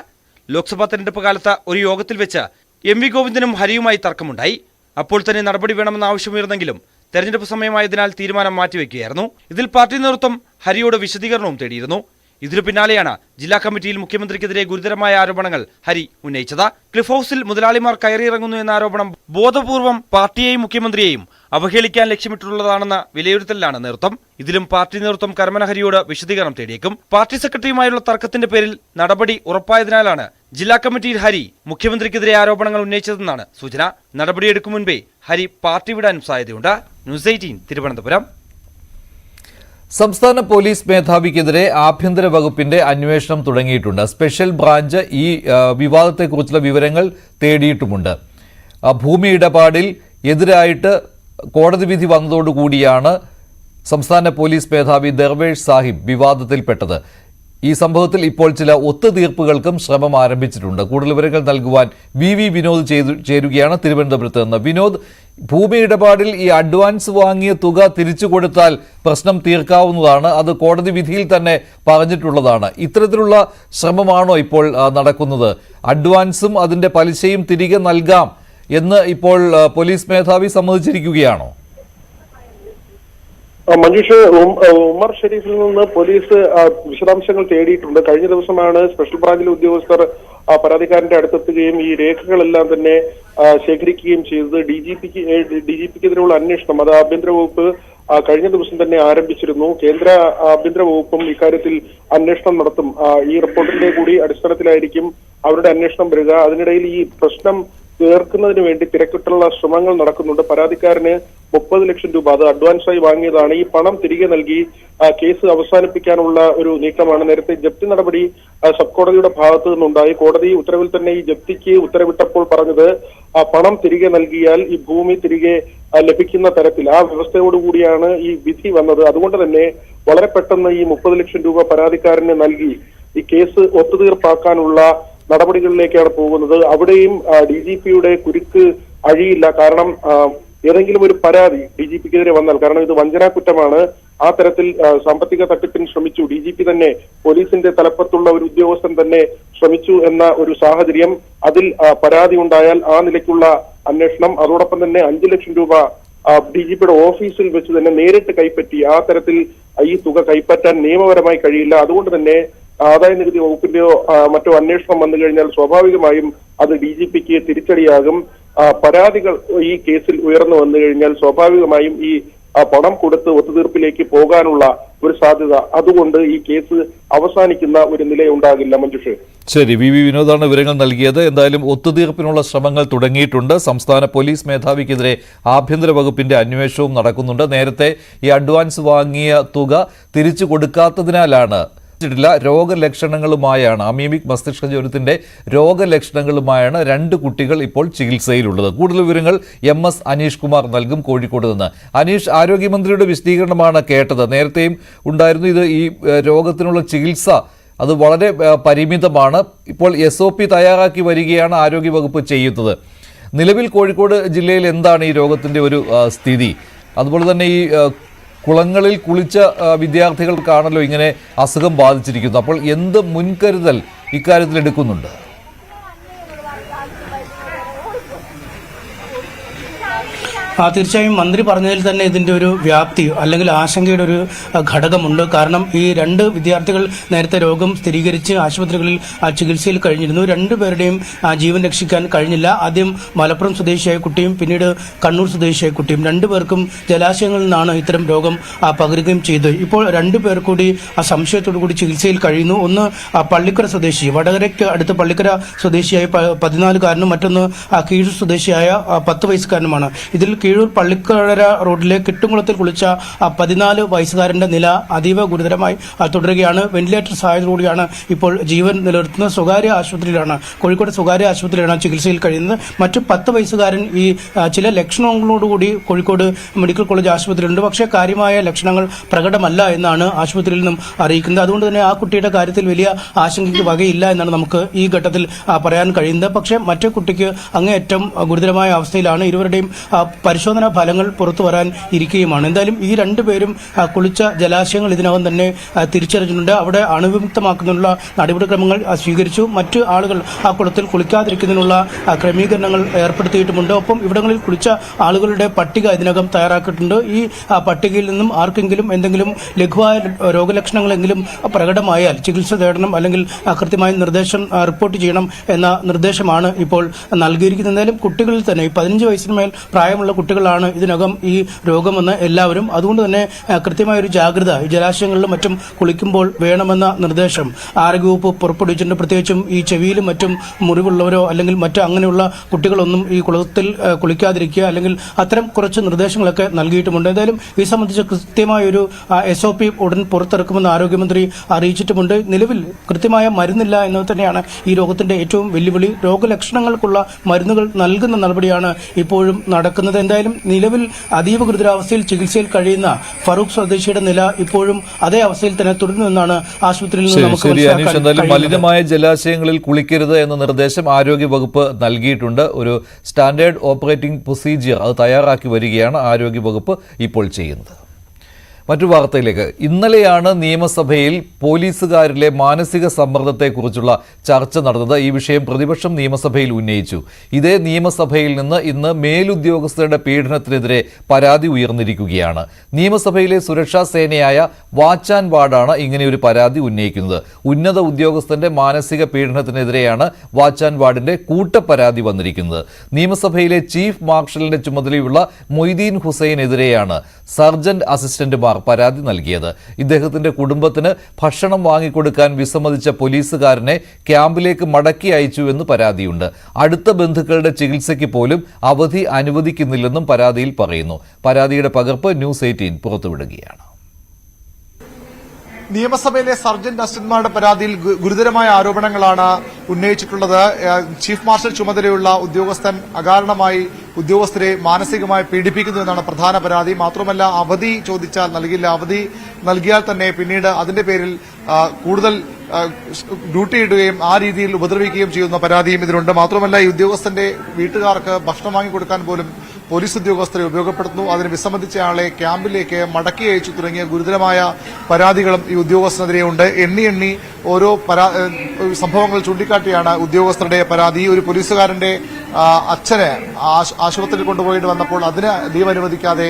ലോക്സഭാ തെരഞ്ഞെടുപ്പ് കാലത്ത് ഒരു യോഗത്തിൽ വെച്ച് MV ഗോവിന്ദനും ഹരിയുമായി തർക്കമുണ്ടായി. അപ്പോൾ തന്നെ നടപടി വേണമെന്ന ആവശ്യമുയർന്നെങ്കിലും തെരഞ്ഞെടുപ്പ് സമയമായതിനാൽ തീരുമാനം മാറ്റിവെക്കുകയായിരുന്നു. ഇതിൽ പാർട്ടി നേതൃത്വം ഹരിയോട് വിശദീകരണവും തേടിയിരുന്നു. ഇതിനു പിന്നാലെയാണ് ജില്ലാ കമ്മിറ്റിയിൽ മുഖ്യമന്ത്രിക്കെതിരെ ഗുരുതരമായ ആരോപണങ്ങൾ ഹരി ഉന്നയിച്ചത്. ക്ലിഫ് ഹൌസിൽ മുതലാളിമാർ കയറിയിറങ്ങുന്നു എന്ന ആരോപണം ബോധപൂർവം പാർട്ടിയെയും മുഖ്യമന്ത്രിയെയും അവഹേളിക്കാൻ ലക്ഷ്യമിട്ടുള്ളതാണെന്ന വിലയിരുത്തലിലാണ് നേതൃത്വം. ഇതിലും പാർട്ടി നേതൃത്വം കരമന ഹരിയോട് വിശദീകരണം തേടിയേക്കും. പാർട്ടി സെക്രട്ടറിയുമായുള്ള തർക്കത്തിന്റെ പേരിൽ നടപടി ഉറപ്പായതിനാലാണ് ജില്ലാ കമ്മിറ്റിയിൽ ഹരി മുഖ്യമന്ത്രിക്കെതിരെ ആരോപണങ്ങൾ ഉന്നയിച്ചതെന്നാണ് സൂചന. നടപടിയെടുക്കും മുൻപേ ഹരി പാർട്ടി വിടാനും സാധ്യതയുണ്ട്. ന്യൂസ് 18 തിരുവനന്തപുരം. സംസ്ഥാന പോലീസ് മേധാവിക്കെതിരെ ആഭ്യന്തര വകുപ്പിന്റെ അന്വേഷണം തുടങ്ങിയിട്ടുണ്ട്. സ്പെഷ്യൽ ബ്രാഞ്ച് ഈ വിവാദത്തെക്കുറിച്ചുള്ള വിവരങ്ങൾ തേടിയിട്ടുമുണ്ട്. ഭൂമി ഇടപാടിൽ എതിരായിട്ട് കോടതി വിധി വന്നതോടുകൂടിയാണ് സംസ്ഥാന പോലീസ് മേധാവി ദർവേഷ് സാഹിബ് വിവാദത്തിൽപ്പെട്ടത്. ഈ സംഭവത്തിൽ ഇപ്പോൾ ചില ഒത്തുതീർപ്പുകൾക്കും ശ്രമം ആരംഭിച്ചിട്ടുണ്ട്. കൂടുതൽ വിവരങ്ങൾ നൽകുവാൻ വി വിനോദ് ചേരുകയാണ് തിരുവനന്തപുരത്ത് നിന്ന്. വിനോദ്, ഭൂമി ഇടപാടിൽ ഈ അഡ്വാൻസ് വാങ്ങിയ തുക തിരിച്ചു കൊടുത്താൽ പ്രശ്നം തീർക്കാവുന്നതാണ്, അത് കോടതി വിധിയിൽ തന്നെ പറഞ്ഞിട്ടുള്ളതാണ്. ഇത്തരത്തിലുള്ള ശ്രമമാണോ ഇപ്പോൾ നടക്കുന്നത്? അഡ്വാൻസും അതിന്റെ പലിശയും തിരികെ നൽകാം എന്ന് ഇപ്പോൾ പോലീസ് മേധാവി സമ്മതിച്ചിരിക്കുകയാണോ? മഞ്ജുഷ്, ഉമർ ഷെരീഫിൽ നിന്ന് പോലീസ് വിശദാംശങ്ങൾ തേടിയിട്ടുണ്ട്. കഴിഞ്ഞ ദിവസമാണ് സ്പെഷ്യൽ ബ്രാഞ്ചിലെ ഉദ്യോഗസ്ഥർ പരാതിക്കാരന്റെ അടുത്തെത്തുകയും ഈ രേഖകളെല്ലാം തന്നെ ശേഖരിക്കുകയും ചെയ്തത്. ഡിജിപിക്കെതിരെയുള്ള അന്വേഷണം അത് ആഭ്യന്തര വകുപ്പ് കഴിഞ്ഞ ദിവസം തന്നെ ആരംഭിച്ചിരുന്നു. കേന്ദ്ര ആഭ്യന്തര വകുപ്പും ഇക്കാര്യത്തിൽ അന്വേഷണം നടത്തും. ഈ റിപ്പോർട്ടിന്റെ കൂടി അടിസ്ഥാനത്തിലായിരിക്കും അവരുടെ അന്വേഷണം വരിക. അതിനിടയിൽ ഈ പ്രശ്നം തീർക്കുന്നതിന് വേണ്ടി തിരക്കിട്ടുള്ള ശ്രമങ്ങൾ നടക്കുന്നുണ്ട്. പരാതിക്കാരന് 30 ലക്ഷം രൂപ അത് അഡ്വാൻസായി വാങ്ങിയതാണ്. ഈ പണം തിരികെ നൽകി കേസ് അവസാനിപ്പിക്കാനുള്ള ഒരു നീക്കമാണ്. നേരത്തെ ജപ്തി നടപടി സബ് കോടതിയുടെ ഭാഗത്തു നിന്നുണ്ടായി. കോടതി ഉത്തരവിൽ തന്നെ ഈ ജപ്തിക്ക് ഉത്തരവിട്ടപ്പോൾ പറഞ്ഞത് പണം തിരികെ നൽകിയാൽ ഈ ഭൂമി തിരികെ ലഭിക്കുന്ന തരത്തിൽ ആ വ്യവസ്ഥയോടുകൂടിയാണ് ഈ വിധി വന്നത്. അതുകൊണ്ട് തന്നെ വളരെ പെട്ടെന്ന് ഈ 30 ലക്ഷം രൂപ പരാതിക്കാരന് നൽകി ഈ കേസ് ഒത്തുതീർപ്പാക്കാനുള്ള നടപടികളിലേക്കാണ് പോകുന്നത്. അവിടെയും ഡിജിപിയുടെ കുരുക്ക് അഴിയില്ല. കാരണം ഏതെങ്കിലും ഒരു പരാതി ഡിജിപിക്കെതിരെ വന്നാൽ, കാരണം ഇത് വഞ്ചനാ കുറ്റമാണ്, ആ തരത്തിൽ സാമ്പത്തിക തട്ടിപ്പിന് ശ്രമിച്ചു, ഡിജിപി തന്നെ പോലീസിന്റെ തലപ്പത്തുള്ള ഒരു ഉദ്യോഗസ്ഥൻ തന്നെ ശ്രമിച്ചു എന്ന ഒരു സാഹചര്യം, അതിൽ പരാതി ഉണ്ടായാൽ ആ നിലയ്ക്കുള്ള അന്വേഷണം, അതോടൊപ്പം തന്നെ 5 ലക്ഷം രൂപ ഡിജിപിയുടെ ഓഫീസിൽ വെച്ച് തന്നെ നേരിട്ട് കൈപ്പറ്റി ആ തരത്തിൽ ഈ തുക കൈപ്പറ്റാൻ നിയമപരമായി കഴിയില്ല. അതുകൊണ്ട് തന്നെ ആദായ നികുതി വകുപ്പിന്റെയോ മറ്റോ അന്വേഷണം വന്നു കഴിഞ്ഞാൽ സ്വാഭാവികമായും അത് ഡിജിപിക്ക് തിരിച്ചടിയാകും. പരാതികൾ ഈ കേസിൽ ഉയർന്നു വന്നു കഴിഞ്ഞാൽ സ്വാഭാവികമായും ഈ പണം കൊടുത്ത് ഒത്തുതീർപ്പിലേക്ക് പോകാനുള്ള ഒരു സാധ്യത, അതുകൊണ്ട് ഈ കേസ് അവസാനിക്കുന്ന ഒരു നിലയുണ്ടാകില്ല. മഞ്ജുഷ്, ശരി, വി വിനോദാണ് വിവരങ്ങൾ നൽകിയത്. എന്തായാലും ഒത്തുതീർപ്പിനുള്ള ശ്രമങ്ങൾ തുടങ്ങിയിട്ടുണ്ട്. സംസ്ഥാന പോലീസ് മേധാവിക്കെതിരെ ആഭ്യന്തര വകുപ്പിന്റെ അന്വേഷണവും നടക്കുന്നുണ്ട്. നേരത്തെ ഈ അഡ്വാൻസ് വാങ്ങിയ തുക തിരിച്ചു കൊടുക്കാത്തതിനാലാണ് രോഗലക്ഷണങ്ങളുമായാണ്, അമീബിക് മസ്തിഷ്ക ജ്വരത്തിന്റെ രോഗലക്ഷണങ്ങളുമായാണ് 2 കുട്ടികൾ ഇപ്പോൾ ചികിത്സയിലുള്ളത്. കൂടുതൽ വിവരങ്ങൾ MS അനീഷ് കുമാർ നൽകും കോഴിക്കോട് നിന്ന്. അനീഷ്, ആരോഗ്യമന്ത്രിയുടെ വിശദീകരണമാണ് കേട്ടത്. നേരത്തെയും ഉണ്ടായിരുന്നു ഇത്, ഈ രോഗത്തിനുള്ള ചികിത്സ അത് വളരെ പരിമിതമാണ്. ഇപ്പോൾ SOP തയ്യാറാക്കി വരികയാണ് ആരോഗ്യവകുപ്പ് ചെയ്യുന്നത്. നിലവിൽ കോഴിക്കോട് ജില്ലയിൽ എന്താണ് ഈ രോഗത്തിന്റെ ഒരു സ്ഥിതി? അതുപോലെ തന്നെ ഈ കുളങ്ങളിൽ കുളിച്ച വിദ്യാർത്ഥികൾക്കാണല്ലോ ഇങ്ങനെ അസുഖം ബാധിച്ചിരിക്കുന്നത്. അപ്പോൾ എന്ത് മുൻകരുതൽ ഇക്കാര്യത്തിൽ എടുക്കുന്നുണ്ട്? തീർച്ചയായും മന്ത്രി പറഞ്ഞതിൽ തന്നെ ഇതിന്റെ ഒരു വ്യാപ്തി അല്ലെങ്കിൽ ആശങ്കയുടെ ഒരു ഘടകമുണ്ട്. കാരണം ഈ 2 വിദ്യാർത്ഥികൾ നേരത്തെ രോഗം സ്ഥിരീകരിച്ച് ആശുപത്രികളിൽ ചികിത്സയിൽ കഴിഞ്ഞിരുന്നു. 2 പേരുടെയും ജീവൻ രക്ഷിക്കാൻ കഴിഞ്ഞില്ല. ആദ്യം മലപ്പുറം സ്വദേശിയായ കുട്ടിയും പിന്നീട് കണ്ണൂർ സ്വദേശിയായ കുട്ടിയും, 2 പേർക്കും ജലാശയങ്ങളിൽ നിന്നാണ് ഇത്തരം രോഗം പകരുകയും ചെയ്തത്. ഇപ്പോൾ 2 പേർ കൂടി സംശയത്തോടു കൂടി ചികിത്സയിൽ കഴിയുന്നു. ഒന്ന് പള്ളിക്കര സ്വദേശി, വടകരയ്ക്ക് അടുത്ത് പള്ളിക്കര സ്വദേശിയായ 14-കാരനും മറ്റൊന്ന് കീഴൂർ സ്വദേശിയായ 10 വയസ്സുകാരനുമാണ്. ഇതിൽ കീഴൂർ പള്ളിക്കര റോഡിലെ കിട്ടുംകുളത്തിൽ കുളിച്ച 14 വയസ്സുകാരന്റെ നില അതീവ ഗുരുതരമായി തുടരുകയാണ്. വെന്റിലേറ്റർ സഹായത്തോടുകൂടിയാണ് ഇപ്പോൾ ജീവൻ നിലനിർത്തുന്നത്. സ്വകാര്യ ആശുപത്രിയിലാണ്, കോഴിക്കോട് സ്വകാര്യ ആശുപത്രിയിലാണ് ചികിത്സയിൽ കഴിയുന്നത്. മറ്റു 10 വയസ്സുകാരൻ ഈ ചില ലക്ഷണങ്ങളോടുകൂടി കോഴിക്കോട് മെഡിക്കൽ കോളേജ് ആശുപത്രിയിലുണ്ട്. പക്ഷേ കാര്യമായ ലക്ഷണങ്ങൾ പ്രകടമല്ല എന്നാണ് ആശുപത്രിയിൽ നിന്നും അറിയിക്കുന്നത്. അതുകൊണ്ട് തന്നെ ആ കുട്ടിയുടെ കാര്യത്തിൽ വലിയ ആശങ്കയ്ക്ക് വകയില്ല എന്നാണ് നമുക്ക് ഈ ഘട്ടത്തിൽ പറയാൻ കഴിയുന്നത്. പക്ഷേ മറ്റേ കുട്ടിക്ക് അങ്ങേയറ്റം ഗുരുതരമായ അവസ്ഥയിലാണ്. ഇരുവരുടെയും പരിശോധനാ ഫലങ്ങൾ പുറത്തു വരാൻ ഇരിക്കുകയുമാണ്. എന്തായാലും ഈ 2 പേരും കുളിച്ച ജലാശയങ്ങൾ ഇതിനകം തന്നെ തിരിച്ചറിഞ്ഞിട്ടുണ്ട്. അവിടെ അണുവിമുക്തമാക്കുന്നതിനുള്ള നടപടിക്രമങ്ങൾ സ്വീകരിച്ചു. മറ്റ് ആളുകൾ ആ കുളത്തിൽ കുളിക്കാതിരിക്കുന്നതിനുള്ള ക്രമീകരണങ്ങൾ ഏർപ്പെടുത്തിയിട്ടുമുണ്ട്. ഒപ്പം ഇവിടങ്ങളിൽ കുളിച്ച ആളുകളുടെ പട്ടിക ഇതിനകം തയ്യാറാക്കിയിട്ടുണ്ട്. ഈ പട്ടികയിൽ നിന്നും ആർക്കെങ്കിലും എന്തെങ്കിലും ലഘുവായ രോഗലക്ഷണങ്ങളെങ്കിലും പ്രകടമായാൽ ചികിത്സ തേടണം, അല്ലെങ്കിൽ കൃത്യമായ നിർദ്ദേശം റിപ്പോർട്ട് ചെയ്യണം എന്ന നിർദ്ദേശമാണ് ഇപ്പോൾ നൽകിയിരിക്കുന്നത്. എന്തായാലും കുട്ടികളിൽ തന്നെ 15 വയസ്സിന് മേൽ പ്രായമുള്ള കുട്ടികളാണ് ഇതിനകം ഈ രോഗമെന്ന് എല്ലാവരും. അതുകൊണ്ട് തന്നെ കൃത്യമായ ഒരു ജാഗ്രത ഈ ജലാശയങ്ങളിലും മറ്റും കുളിക്കുമ്പോൾ വേണമെന്ന നിർദ്ദേശം ആരോഗ്യവകുപ്പ് പുറപ്പെടുവിച്ചിട്ടുണ്ട്. പ്രത്യേകിച്ചും ഈ ചെവിയിലും മറ്റും മുറിവുള്ളവരോ അല്ലെങ്കിൽ മറ്റു അങ്ങനെയുള്ള കുട്ടികളൊന്നും ഈ കുളത്തിൽ കുളിക്കാതിരിക്കുക, അല്ലെങ്കിൽ അത്തരം കുറച്ച് നിർദ്ദേശങ്ങളൊക്കെ നൽകിയിട്ടുമുണ്ട്. എന്തായാലും ഈ സംബന്ധിച്ച് കൃത്യമായ ഒരു SOP ഉടൻ പുറത്തിറക്കുമെന്ന് ആരോഗ്യമന്ത്രി അറിയിച്ചിട്ടുമുണ്ട്. നിലവിൽ കൃത്യമായ മരുന്നില്ല എന്നത് തന്നെയാണ് ഈ രോഗത്തിന്റെ ഏറ്റവും വെല്ലുവിളി. രോഗലക്ഷണങ്ങൾക്കുള്ള മരുന്നുകൾ നൽകുന്ന നടപടിയാണ് ഇപ്പോഴും നടക്കുന്നത്. എന്തായാലും നിലവിൽ അതീവ ഗുരുതരാവസ്ഥയിൽ ചികിത്സയിൽ കഴിയുന്ന ഫറൂഖ് സ്വദേശിയുടെ നില ഇപ്പോഴും അതേ അവസ്ഥയിൽ തന്നെ തുടരുമെന്നാണ് ആശുപത്രിയിൽ നിന്ന് നമുക്ക് മനസ്സിലാക്കാൻ. മലിനമായ ജലാശയങ്ങളിൽ കുളിക്കരുത് എന്ന നിർദ്ദേശം ആരോഗ്യ വകുപ്പ് നൽകിയിട്ടുണ്ട്. ഒരു സ്റ്റാൻഡേർഡ് ഓപ്പറേറ്റിംഗ് പ്രൊസീജിയർ അത് തയ്യാറാക്കി വരികയാണ് ആരോഗ്യ വകുപ്പ് ഇപ്പോൾ ചെയ്യുന്നത്. മറ്റു വാർത്തയിലേക്ക്. ഇന്നലെയാണ് നിയമസഭയിൽ പോലീസുകാരിലെ മാനസിക സമ്മർദ്ദത്തെക്കുറിച്ചുള്ള ചർച്ച നടന്നത്. ഈ വിഷയം പ്രതിപക്ഷം നിയമസഭയിൽ ഉന്നയിച്ചു. ഇതേ നിയമസഭയിൽ നിന്ന് ഇന്ന് മേലുദ്യോഗസ്ഥരുടെ പീഡനത്തിനെതിരെ പരാതി ഉയർന്നിരിക്കുകയാണ്. നിയമസഭയിലെ സുരക്ഷാ സേനയായ വാച്ച് ആൻഡ് വാർഡാണ് ഇങ്ങനെയൊരു പരാതി ഉന്നയിക്കുന്നത്. ഉന്നത ഉദ്യോഗസ്ഥന്റെ മാനസിക പീഡനത്തിനെതിരെയാണ് വാച്ച് ആൻഡ് വാർഡിന്റെ കൂട്ടപ്പരാതി വന്നിരിക്കുന്നത്. നിയമസഭയിലെ ചീഫ് മാർഷലിന്റെ ചുമതലയുള്ള മൊയ്തീൻ ഹുസൈനെതിരെയാണ് സർജന്റ് അസിസ്റ്റന്റുമാർ പരാതി നൽകിയത്. ഇദ്ദേഹത്തിന്റെ കുടുംബത്തിന് ഭക്ഷണം വാങ്ങിക്കൊടുക്കാൻ വിസമ്മതിച്ച പോലീസുകാരനെ ക്യാമ്പിലേക്ക് മടക്കി അയച്ചു എന്ന് പരാതിയുണ്ട്. അടുത്ത ബന്ധുക്കളുടെ ചികിത്സയ്ക്ക് പോലും അവധി അനുവദിക്കുന്നില്ലെന്നും പരാതിയിൽ പറയുന്നു. പരാതിയുടെ പകർപ്പ് ന്യൂസ് 18 പുറത്തുവിടുകയാണ്. നിയമസഭയിലെ സർജന്റ് അസിസ്റ്റന്റുമാരുടെ പരാതിയിൽ ഗുരുതരമായ ആരോപണങ്ങളാണ് ഉന്നയിച്ചിട്ടുള്ളത്. ചീഫ് മാർഷൽ ചുമതലയുള്ള ഉദ്യോഗസ്ഥൻ അകാരണമായി ഉദ്യോഗസ്ഥരെ മാനസികമായി പീഡിപ്പിക്കുന്നു എന്നാണ് പ്രധാന പരാതി. മാത്രമല്ല, അവധി ചോദിച്ചാൽ നൽകില്ല. അവധി നൽകിയാൽ തന്നെ പിന്നീട് അതിന്റെ പേരിൽ കൂടുതൽ ഡ്യൂട്ടി ഇടുകയും ആ രീതിയിൽ ഉപദ്രവിക്കുകയും ചെയ്യുന്ന പരാതിയും ഇതിലുണ്ട്. മാത്രമല്ല, ഈ ഉദ്യോഗസ്ഥന്റെ വീട്ടുകാർക്ക് ഭക്ഷണം വാങ്ങിക്കൊടുക്കാൻ പോലും പോലീസ് ഉദ്യോഗസ്ഥരെ ഉപയോഗപ്പെടുത്തുന്നു. അതിന് വിസമ്മതിച്ചയാളെ ക്യാമ്പിലേക്ക് മടക്കി അയച്ചു തുടങ്ങിയ ഗുരുതരമായ പരാതികളും ഈ ഉദ്യോഗസ്ഥനെതിരെ ഉണ്ട്. എണ്ണി ഓരോ സംഭവങ്ങൾ ചൂണ്ടിക്കാട്ടിയാണ് ഉദ്യോഗസ്ഥരുടെ പരാതി. ഒരു പോലീസുകാരന്റെ അച്ഛനെ ആശുപത്രിയിൽ കൊണ്ടുപോയിട്ട് വന്നപ്പോൾ അതിന് ലീവ് അനുവദിക്കാതെ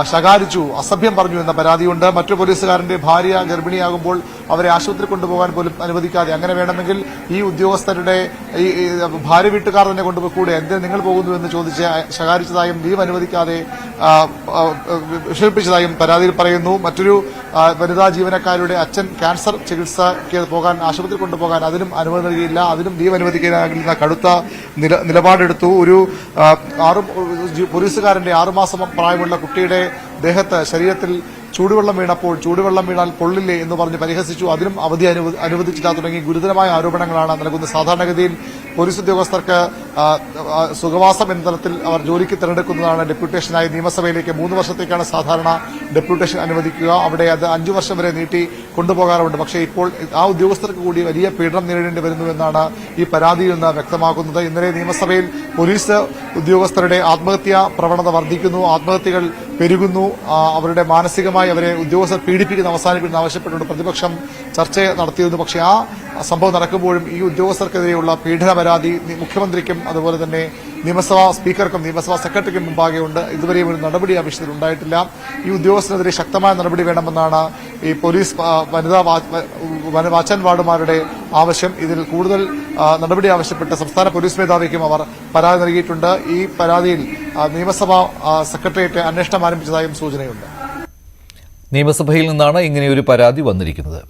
ശകാരിച്ചു, അസഭ്യം പറഞ്ഞു എന്ന പരാതിയുണ്ട്. മറ്റു പോലീസുകാരന്റെ ഭാര്യ ഗർഭിണിയാകുമ്പോൾ അവരെ ആശുപത്രി കൊണ്ടുപോകാൻ പോലും അനുവദിക്കാതെ, അങ്ങനെ വേണമെങ്കിൽ ഈ ഉദ്യോഗസ്ഥരുടെ ഈ ഭാര്യ വീട്ടുകാർ തന്നെ കൊണ്ടുപോകൂടെ, എന്തിന് നിങ്ങൾ പോകുന്നു എന്ന് ചോദിച്ച് ശകാരിച്ചതായും ലീവ് അനുവദിക്കാതെ വിഷമിപ്പിച്ചതായും പരാതിയിൽ പറയുന്നു. മറ്റൊരു വനിതാ ജീവനക്കാരുടെ അച്ഛൻ ക്യാൻസർ ചികിത്സയ്ക്ക് പോകാൻ ആശുപത്രി കൊണ്ടുപോകാൻ അതിനും അനുമതി നൽകിയില്ല, അതിനും ലീവ് അനുവദിക്കാനാകില്ല, കടുത്ത നിലപാടെടുത്തു. ഒരു പോലീസുകാരന്റെ 6 മാസം പ്രായമുള്ള കുട്ടിയുടെ ദേഹത്ത് ശരീരത്തിൽ ചൂടുവെള്ളം വീണപ്പോൾ ചൂടുവെള്ളം വീണാൽ പൊള്ളില്ലേ എന്ന് പറഞ്ഞ് പരിഹസിച്ചു. അതിനും അവധി അനുവദിച്ചില്ല തുടങ്ങി ഗുരുതരമായ ആരോപണങ്ങളാണ് നൽകുന്നത്. സാധാരണഗതിയിൽ പോലീസ് ഉദ്യോഗസ്ഥർക്ക് സുഖവാസം എന്ന തലത്തിൽ അവർ ജോലിക്ക് തിരഞ്ഞെടുക്കുന്നതാണ് ഡെപ്യൂട്ടേഷനായി. നിയമസഭയിലേക്ക് 3 വർഷത്തേക്കാണ് സാധാരണ ഡെപ്യൂട്ടേഷൻ അനുവദിക്കുക. അവിടെ അത് 5 വർഷം വരെ നീട്ടി കൊണ്ടുപോകാറുണ്ട്. പക്ഷേ ഇപ്പോൾ ആ ഉദ്യോഗസ്ഥർക്ക് കൂടി വലിയ പീഡനം നേരിടേണ്ടി വരുന്നുവെന്നാണ് ഈ പരാതിയിൽ നിന്ന് വ്യക്തമാക്കുന്നത്. ഇന്നലെ നിയമസഭയിൽ പോലീസ് ഉദ്യോഗസ്ഥരുടെ ആത്മഹത്യാ പ്രവണത വർദ്ധിക്കുന്നു, ആത്മഹത്യകൾ പെരുകുന്നു, അവരുടെ മാനസികമായി അവരെ ഉദ്യോഗസ്ഥർ പീഡിപ്പിക്കുന്ന അവസാനിപ്പിക്കുന്ന ആവശ്യപ്പെട്ടുകൊണ്ട് പ്രതിപക്ഷം ചർച്ച നടത്തിയിരുന്നു. പക്ഷേ ആ സംഭവം നടക്കുമ്പോഴും ഈ ഉദ്യോഗസ്ഥർക്കെതിരെയുള്ള പീഡന പരാതി മുഖ്യമന്ത്രിക്കും അതുപോലെ തന്നെ നിയമസഭാ സ്പീക്കർക്കും നിയമസഭാ സെക്രട്ടറിക്കും മുമ്പാകെ ഉണ്ട്. ഇതുവരെയും ഒരു നടപടി ആ വിഷയത്തിൽ ഉണ്ടായിട്ടില്ല. ഈ ഉദ്യോഗസ്ഥനെതിരെ ശക്തമായ നടപടി വേണമെന്നാണ് ഈ പോലീസ് വനിതാ വാച്ച് ആൻഡ് വാർഡുമാരുടെ ആവശ്യം. ഇതിൽ കൂടുതൽ നടപടി ആവശ്യപ്പെട്ട് സംസ്ഥാന പോലീസ് മേധാവിക്കും അവർ പരാതി നൽകിയിട്ടുണ്ട്. ഈ പരാതിയിൽ നിയമസഭാ സെക്രട്ടേറിയറ്റ് അന്വേഷണം ആരംഭിച്ചതായും സൂചനയുണ്ട്. നിയമസഭയിൽ നിന്നാണ് ഇങ്ങനെയൊരു പരാതി വന്നിരിക്കുന്നത്.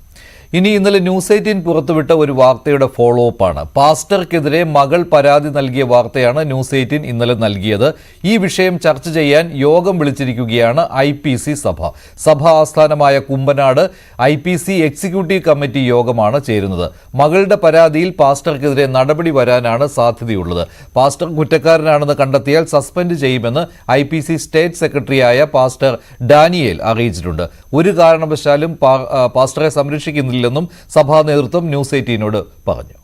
ഇനി ഇന്നലെ ന്യൂസ് 18 പുറത്തുവിട്ട ഒരു വാർത്തയുടെ ഫോളോ അപ്പാണ്. പാസ്റ്റർക്കെതിരെ മകൾ പരാതി നൽകിയ വാർത്തയാണ് ന്യൂസ് 18 ഇന്നലെ നൽകിയത്. ഈ വിഷയം ചർച്ച ചെയ്യാൻ യോഗം വിളിച്ചിരിക്കുകയാണ് IPC സഭ. സഭ ആസ്ഥാനമായ കുമ്പനാട് IPC എക്സിക്യൂട്ടീവ് കമ്മിറ്റി യോഗമാണ് ചേരുന്നത്. മകളുടെ പരാതിയിൽ പാസ്റ്റർക്കെതിരെ നടപടി വരാനാണ് സാധ്യതയുള്ളത്. പാസ്റ്റർ കുറ്റക്കാരനാണെന്ന് കണ്ടെത്തിയാൽ സസ്പെൻഡ് ചെയ്യുമെന്ന് IPC സ്റ്റേറ്റ് സെക്രട്ടറിയായ പാസ്റ്റർ ഡാനിയേൽ അറിയിച്ചിട്ടുണ്ട്. ഒരു കാരണവശാലും പാസ്റ്ററെ സംരക്ഷിക്കുന്നില്ല െന്നും സഭാ നേതൃത്വം ന്യൂസ് 18നോട് പറഞ്ഞു.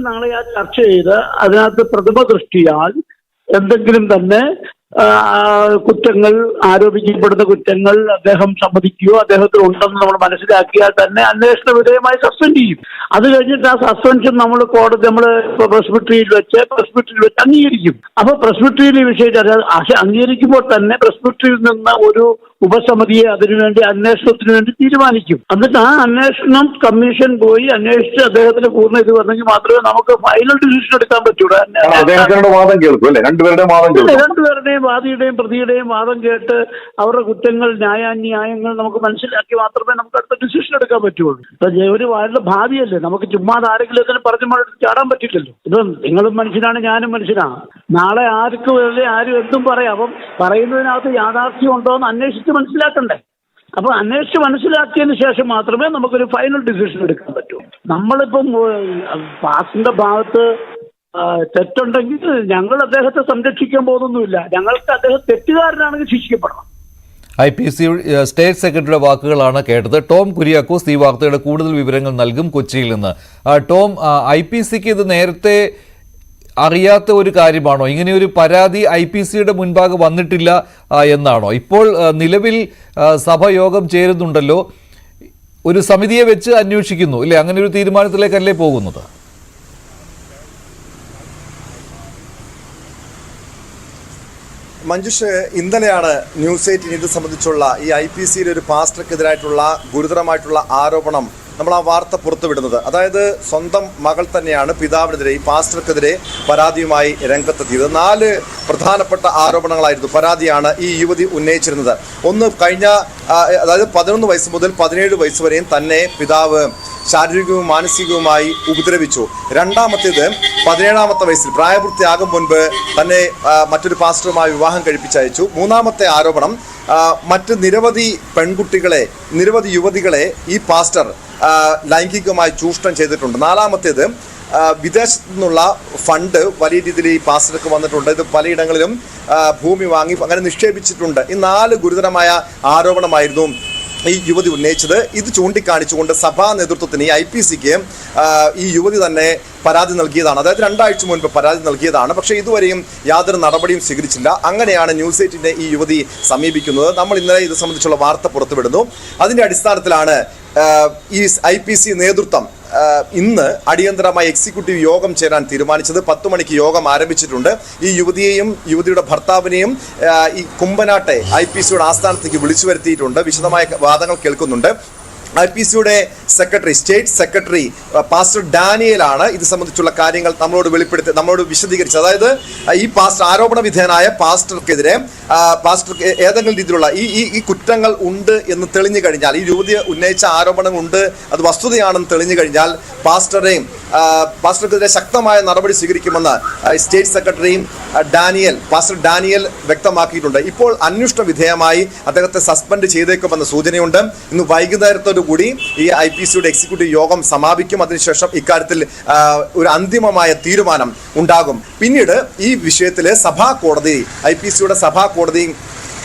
നാളെ ആ ചർച്ച ചെയ്ത് അതിനകത്ത് പ്രഥമ ദൃഷ്ടിയാൽ എന്തെങ്കിലും തന്നെ കുറ്റങ്ങൾ ആരോപിക്കപ്പെടുന്ന കുറ്റങ്ങൾ അദ്ദേഹം സമ്മതിക്കുകയോ അദ്ദേഹത്തിന് ഉണ്ടെന്ന് നമ്മൾ മനസ്സിലാക്കിയാൽ തന്നെ അന്വേഷണ വിധേയമായി സസ്പെൻഡ് ചെയ്യും. അത് കഴിഞ്ഞിട്ട് ആ സസ്പെൻഷൻ നമ്മൾ പ്രസ്ബിറ്ററിയിൽ വെച്ച് അംഗീകരിക്കും. അപ്പൊ പ്രസ്ബിറ്ററിയിൽ ഈ വിഷയം അംഗീകരിക്കുമ്പോൾ തന്നെ പ്രസ്ബിറ്ററിയിൽ നിന്ന് ഒരു ഉപസമിതിയെ അതിനുവേണ്ടി അന്വേഷണത്തിന് വേണ്ടി തീരുമാനിക്കും. എന്നിട്ട് ആ അന്വേഷണം കമ്മീഷൻ പോയി അന്വേഷിച്ച് അദ്ദേഹത്തിന് പൂർണ്ണ ഇത് വന്നെങ്കിൽ മാത്രമേ നമുക്ക് ഫൈനൽ ഡിസിഷൻ എടുക്കാൻ പറ്റുള്ളൂ. രണ്ടുപേരുടെയും വാദിയുടെയും പ്രതിയുടെയും വാദം കേട്ട് അവരുടെ കുറ്റങ്ങൾ ന്യായങ്ങൾ നമുക്ക് മനസ്സിലാക്കി മാത്രമേ നമുക്ക് അടുത്ത ഡിസിഷൻ എടുക്കാൻ പറ്റുള്ളൂ. ഒരു വളരെ ഭാവിയല്ലേ, നമുക്ക് ചുമ്മാ ആരെങ്കിലും ഇതിന് പറഞ്ഞു ചാടാൻ പറ്റില്ലല്ലോ. ഇപ്പം നിങ്ങളും മനുഷ്യനാണ്, ഞാനും മനുഷ്യനാണ്. നാളെ ആർക്കും ആരും എന്തും പറയാം. അപ്പം പറയുന്നതിനകത്ത് യാഥാർത്ഥ്യം ഉണ്ടോ എന്ന് അന്വേഷിച്ച് മനസ്സിലാക്കണ്ടേ? അപ്പൊ അന്വേഷിച്ച് മനസ്സിലാക്കിയതിന് ശേഷം മാത്രമേ നമുക്കൊരു ഫൈനൽ ഡിസിഷൻ എടുക്കാൻ പറ്റൂ. നമ്മളിപ്പം പാസിന്റെ ഭാഗത്ത് തെറ്റുണ്ടെങ്കിൽ ഞങ്ങൾ അദ്ദേഹത്തെ സംരക്ഷിക്കാൻ പോകുന്നൊന്നുമില്ല. ഞങ്ങൾക്ക് അദ്ദേഹം തെറ്റുകാരനാണെങ്കിൽ ശിക്ഷിക്കപ്പെടണം. IPC സ്റ്റേറ്റ് സെക്രട്ടറിയുടെ വാക്കുകളാണ് കേട്ടത്. ടോം കുര്യാക്കോസ് ഈ വാർത്തയുടെ കൂടുതൽ വിവരങ്ങൾ നൽകും കൊച്ചിയിൽ നിന്ന്. ടോം, IPCക്ക് ഇത് നേരത്തെ അറിയാത്ത ഒരു കാര്യമാണോ? ഇങ്ങനെയൊരു പരാതി IPCയുടെ മുൻപാകെ വന്നിട്ടില്ല എന്നാണോ? ഇപ്പോൾ നിലവിൽ സഭ യോഗം ചേരുന്നുണ്ടല്ലോ, ഒരു സമിതിയെ വെച്ച് അന്വേഷിക്കുന്നു ഇല്ലേ? അങ്ങനെ ഒരു തീരുമാനത്തിലേക്കല്ലേ പോകുന്നത്? മഞ്ജുഷ്, ഇന്നലെയാണ് ന്യൂസ് 18 ഇത് സംബന്ധിച്ചുള്ള ഈ IPCയിലെ ഒരു പാസ്റ്റർക്കെതിരായിട്ടുള്ള ഗുരുതരമായിട്ടുള്ള ആരോപണം നമ്മൾ ആ വാർത്ത പുറത്തുവിടുന്നത്. അതായത് സ്വന്തം മകൾ തന്നെയാണ് പിതാവിനെതിരെ, ഈ പാസ്റ്റർക്കെതിരെ പരാതിയുമായി രംഗത്തെത്തിയത്. 4 പ്രധാനപ്പെട്ട ആരോപണങ്ങളായിരുന്നു, പരാതിയാണ് ഈ യുവതി ഉന്നയിച്ചിരുന്നത്. ഒന്ന്, കഴിഞ്ഞ അതായത് 11 വയസ്സ് മുതൽ 17 വയസ്സ് വരെയും തന്നെ പിതാവ് ശാരീരികവും മാനസികവുമായി ഉപദ്രവിച്ചു. രണ്ടാമത്തേത്, 17ാമത്തെ വയസ്സിൽ പ്രായപൂർത്തിയാകും മുൻപ് തന്നെ മറ്റൊരു പാസ്റ്ററുമായി വിവാഹം കഴിപ്പിച്ചയച്ചു. മൂന്നാമത്തെ ആരോപണം, മറ്റ് നിരവധി പെൺകുട്ടികളെ, നിരവധി യുവതികളെ ഈ പാസ്റ്റർ ലൈംഗികമായി ചൂഷണം ചെയ്തിട്ടുണ്ട്. നാലാമത്തേത്, വിദേശത്തു നിന്നുള്ള ഫണ്ട് വലിയ രീതിയിൽ ഈ പാസ്റ്റർക്ക് വന്നിട്ടുണ്ട്. ഇത് പലയിടങ്ങളിലും ഭൂമി വാങ്ങി അങ്ങനെ നിക്ഷേപിച്ചിട്ടുണ്ട്. ഈ 4 ഗുരുതരമായ ആരോപണമായിരുന്നു ഈ യുവതി ഉന്നയിച്ചത്. ഇത് ചൂണ്ടിക്കാണിച്ചുകൊണ്ട് സഭാ നേതൃത്വത്തിന് ഈ IPCക്ക് ഈ യുവതി തന്നെ പരാതി നൽകിയതാണ്. അതായത് 2 ആഴ്ച മുൻപ് പരാതി നൽകിയതാണ്. പക്ഷേ ഇതുവരെയും യാതൊരു നടപടിയും സ്വീകരിച്ചില്ല. അങ്ങനെയാണ് ന്യൂസ് 18 ഈ യുവതി സമീപിക്കുന്നത്. നമ്മൾ ഇന്നലെ ഇത് സംബന്ധിച്ചുള്ള വാർത്ത പുറത്തുവിടുന്നു. അതിന്റെ അടിസ്ഥാനത്തിലാണ് ഈ IPC നേതൃത്വം ഇന്ന് അടിയന്തരമായി എക്സിക്യൂട്ടീവ് യോഗം ചേരാൻ തീരുമാനിച്ചത്. 10 മണിക്ക് യോഗം ആരംഭിച്ചിട്ടുണ്ട്. ഈ യുവതിയെയും യുവതിയുടെ ഭർത്താവിനെയും ഈ കുമ്പനാട്ടെ IPCയുടെ ആസ്ഥാനത്തേക്ക് വിളിച്ചു വരുത്തിയിട്ടുണ്ട്. വിശദമായ വാദങ്ങൾ കേൾക്കുന്നുണ്ട്. IPCയുടെ സെക്രട്ടറി, സ്റ്റേറ്റ് സെക്രട്ടറി പാസ്റ്റർ ഡാനിയലാണ് ഇത് സംബന്ധിച്ചുള്ള കാര്യങ്ങൾ നമ്മളോട് വിശദീകരിച്ചത്. അതായത് ഈ പാസ്റ്റർ, ആരോപണ വിധേയനായ പാസ്റ്റർക്കെതിരെ പാസ്റ്റർക്ക് ഏതെങ്കിലും രീതിയിലുള്ള ഈ കുറ്റങ്ങൾ ഉണ്ട് എന്ന് തെളിഞ്ഞു കഴിഞ്ഞാൽ, ഈ യുവതി ഉന്നയിച്ച ആരോപണങ്ങൾ ഉണ്ട്, അത് വസ്തുതയാണെന്ന് തെളിഞ്ഞു കഴിഞ്ഞാൽ പാസ്റ്റർക്കെതിരെ ശക്തമായ നടപടി സ്വീകരിക്കുമെന്ന് സ്റ്റേറ്റ് സെക്രട്ടറി പാസ്റ്റർ ഡാനിയൽ വ്യക്തമാക്കിയിട്ടുണ്ട്. ഇപ്പോൾ അന്വേഷണ വിധേയമായി അദ്ദേഹത്തെ സസ്പെൻഡ് ചെയ്തേക്കുമെന്ന സൂചനയുണ്ട്. ഇന്ന് വൈകുന്നേരത്തോടുകൂടി ഈ IPCയുടെ എക്സിക്യൂട്ടീവ് യോഗം സമാപിക്കും. അതിനുശേഷം ഇക്കാര്യത്തിൽ ഒരു അന്തിമമായ തീരുമാനം ഉണ്ടാകും. പിന്നീട് ഈ വിഷയത്തിൽ IPCയുടെ സഭാ കോടതി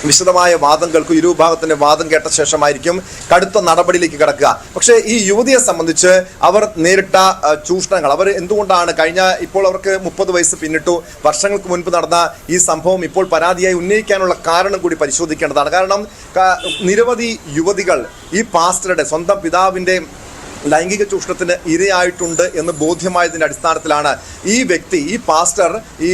വിശദമായ വാദം കേൾക്കും. ഇരുഭാഗത്തിന്റെ വാദം കേട്ട ശേഷമായിരിക്കും കടുത്ത നടപടിയിലേക്ക് കടക്കുക. പക്ഷേ ഈ യുവതിയെ സംബന്ധിച്ച് അവർ നേരിട്ട ചൂഷണങ്ങൾ, അവർ എന്തുകൊണ്ടാണ് ഇപ്പോൾ അവർക്ക് 30 വയസ്സ് പിന്നിട്ടു, വർഷങ്ങൾക്ക് മുൻപ് നടന്ന ഈ സംഭവം ഇപ്പോൾ പരാതിയായി ഉന്നയിക്കാനുള്ള കാരണം കൂടി പരിശോധിക്കേണ്ടതാണ്. കാരണം നിരവധി യുവതികൾ ഈ പാസ്റ്ററുടെ, സ്വന്തം പിതാവിന്റെ ലൈംഗിക ചൂഷണത്തിന് ഇരയായിട്ടുണ്ട് എന്ന് ബോധ്യമായതിന്റെ അടിസ്ഥാനത്തിലാണ് ഈ വ്യക്തി, ഈ പാസ്റ്റർ ഈ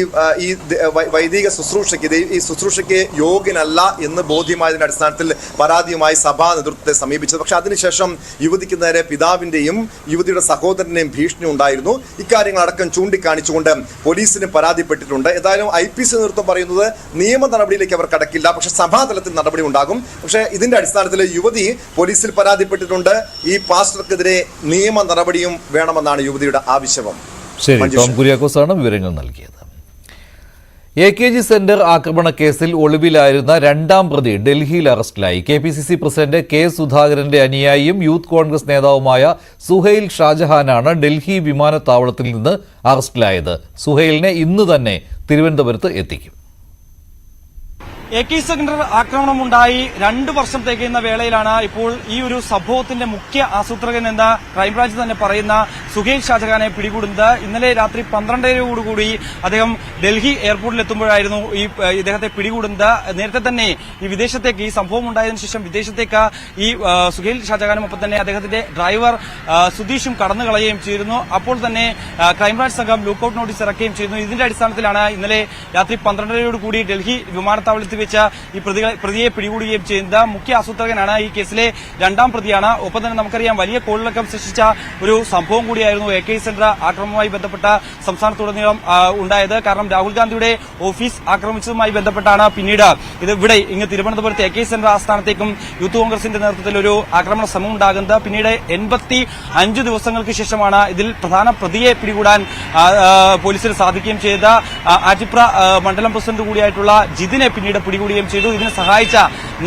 വൈദിക ശുശ്രൂഷയ്ക്ക് യോഗ്യനല്ല എന്ന് ബോധ്യമായതിന്റെ അടിസ്ഥാനത്തിൽ പരാതിയുമായി സഭാ നേതൃത്വത്തെ സമീപിച്ചത്. പക്ഷെ അതിനുശേഷം യുവതിക്ക് നേരെ പിതാവിന്റെയും യുവതിയുടെ സഹോദരന്റെയും ഭീഷണി ഉണ്ടായിരുന്നു. ഇക്കാര്യങ്ങളടക്കം ചൂണ്ടിക്കാണിച്ചുകൊണ്ട് പോലീസിന് പരാതിപ്പെട്ടിട്ടുണ്ട്. ഏതായാലും IPC നേതൃത്വം പറയുന്നത് നിയമ നടപടിയിലേക്ക് അവർ കടക്കില്ല, പക്ഷെ സഭാതലത്തിൽ നടപടി ഉണ്ടാകും. പക്ഷേ ഇതിന്റെ അടിസ്ഥാനത്തിൽ യുവതി പോലീസിൽ പരാതിപ്പെട്ടിട്ടുണ്ട്. ഈ പാസ്റ്റർക്കെതിരെ നിയമ നടപടിയും വേണമെന്നാണ് യുവതിയുടെ ആവശ്യം. ശരി, ടോം കുര്യാക്കോസാണ് വിവരങ്ങൾ നൽകിയത്. AKG സെന്റർ ആക്രമണ കേസിൽ ഒളിവിലായിരുന്ന 2ാം പ്രതി ഡൽഹിയിൽ അറസ്റ്റിലായി. KPCC പ്രസിഡന്റ് K സുധാകരന്റെ അനുയായിയും യൂത്ത് കോൺഗ്രസ് നേതാവുമായ സുഹൈൽ ഷാജഹാനാണ് ഡൽഹി വിമാനത്താവളത്തിൽ നിന്ന് അറസ്റ്റിലായത്. സുഹൈലിനെ ഇന്ന് തന്നെ തിരുവനന്തപുരത്ത് എത്തിക്കും. AKG സെന്റർ ആക്രമണമുണ്ടായി 2 വർഷം തികയുന്ന വേളയിലാണ് ഇപ്പോൾ ഈ ഒരു സംഭവത്തിന്റെ മുഖ്യ ആസൂത്രകൻ എന്ന ക്രൈംബ്രാഞ്ച് തന്നെ പറയുന്ന സുഹൈൽ ഷാജഹാനെ പിടികൂടുന്നത്. ഇന്നലെ രാത്രി 12:30 അദ്ദേഹം ഡൽഹി എയർപോർട്ടിൽ എത്തുമ്പോഴായിരുന്നു ഇദ്ദേഹത്തെ പിടികൂടുന്നത്. നേരത്തെ തന്നെ ഈ വിദേശത്തേക്ക്, ഈ സംഭവം ഉണ്ടായതിനു ശേഷം വിദേശത്തേക്ക് ഈ സുഹൈൽ ഷാജഹാനും ഒപ്പം തന്നെ അദ്ദേഹത്തിന്റെ ഡ്രൈവർ സുധീഷും കടന്നു കളയുകയും ചെയ്തിരുന്നു. അപ്പോൾ തന്നെ ക്രൈംബ്രാഞ്ച് സംഘം ലുക്കൌട്ട് നോട്ടീസ് ഇറക്കുകയും ചെയ്തിരുന്നു. ഇതിന്റെ അടിസ്ഥാനത്തിലാണ് ഇന്നലെ രാത്രി 12:30 ഡൽഹി വിമാനത്താവളത്തിൽ വെച്ച് ഈ പ്രതിയെ പിടികൂടുകയും ചെയ്യുന്നത്. മുഖ്യ ആസൂത്രകനാണ്, ഈ കേസിലെ രണ്ടാം പ്രതിയാണ്. ഒപ്പം തന്നെ നമുക്കറിയാം വലിയ കോളിളക്കം സൃഷ്ടിച്ച ഒരു സംഭവം കൂടിയായിരുന്നു AK സെന്റർ ആക്രമണവുമായി ബന്ധപ്പെട്ട സംസ്ഥാനത്തുടനീളം ഉണ്ടായത്. കാരണം രാഹുൽ ഗാന്ധിയുടെ ഓഫീസ് ആക്രമിച്ചതുമായി ബന്ധപ്പെട്ടാണ് പിന്നീട് ഇത് ഇവിടെ ഇങ്ങ് തിരുവനന്തപുരത്ത് AK സെന്റർ ആസ്ഥാനത്തേക്കും യൂത്ത് കോൺഗ്രസിന്റെ നേതൃത്വത്തിൽ ഒരു ആക്രമണ ശ്രമം ഉണ്ടാകുന്നത്. പിന്നീട് 85 ദിവസങ്ങൾക്ക് ശേഷമാണ് ഇതിൽ പ്രധാന പ്രതിയെ പിടികൂടാൻ പോലീസിന് സാധിക്കുകയും ചെയ്ത ആറ്റിപ്ര മണ്ഡലം പ്രസിഡന്റ് കൂടിയായിട്ടുള്ള ജിതിനെ പിന്നീട് പിടികൂടുകയും ചെയ്തു. ഇതിന് സഹായിച്ച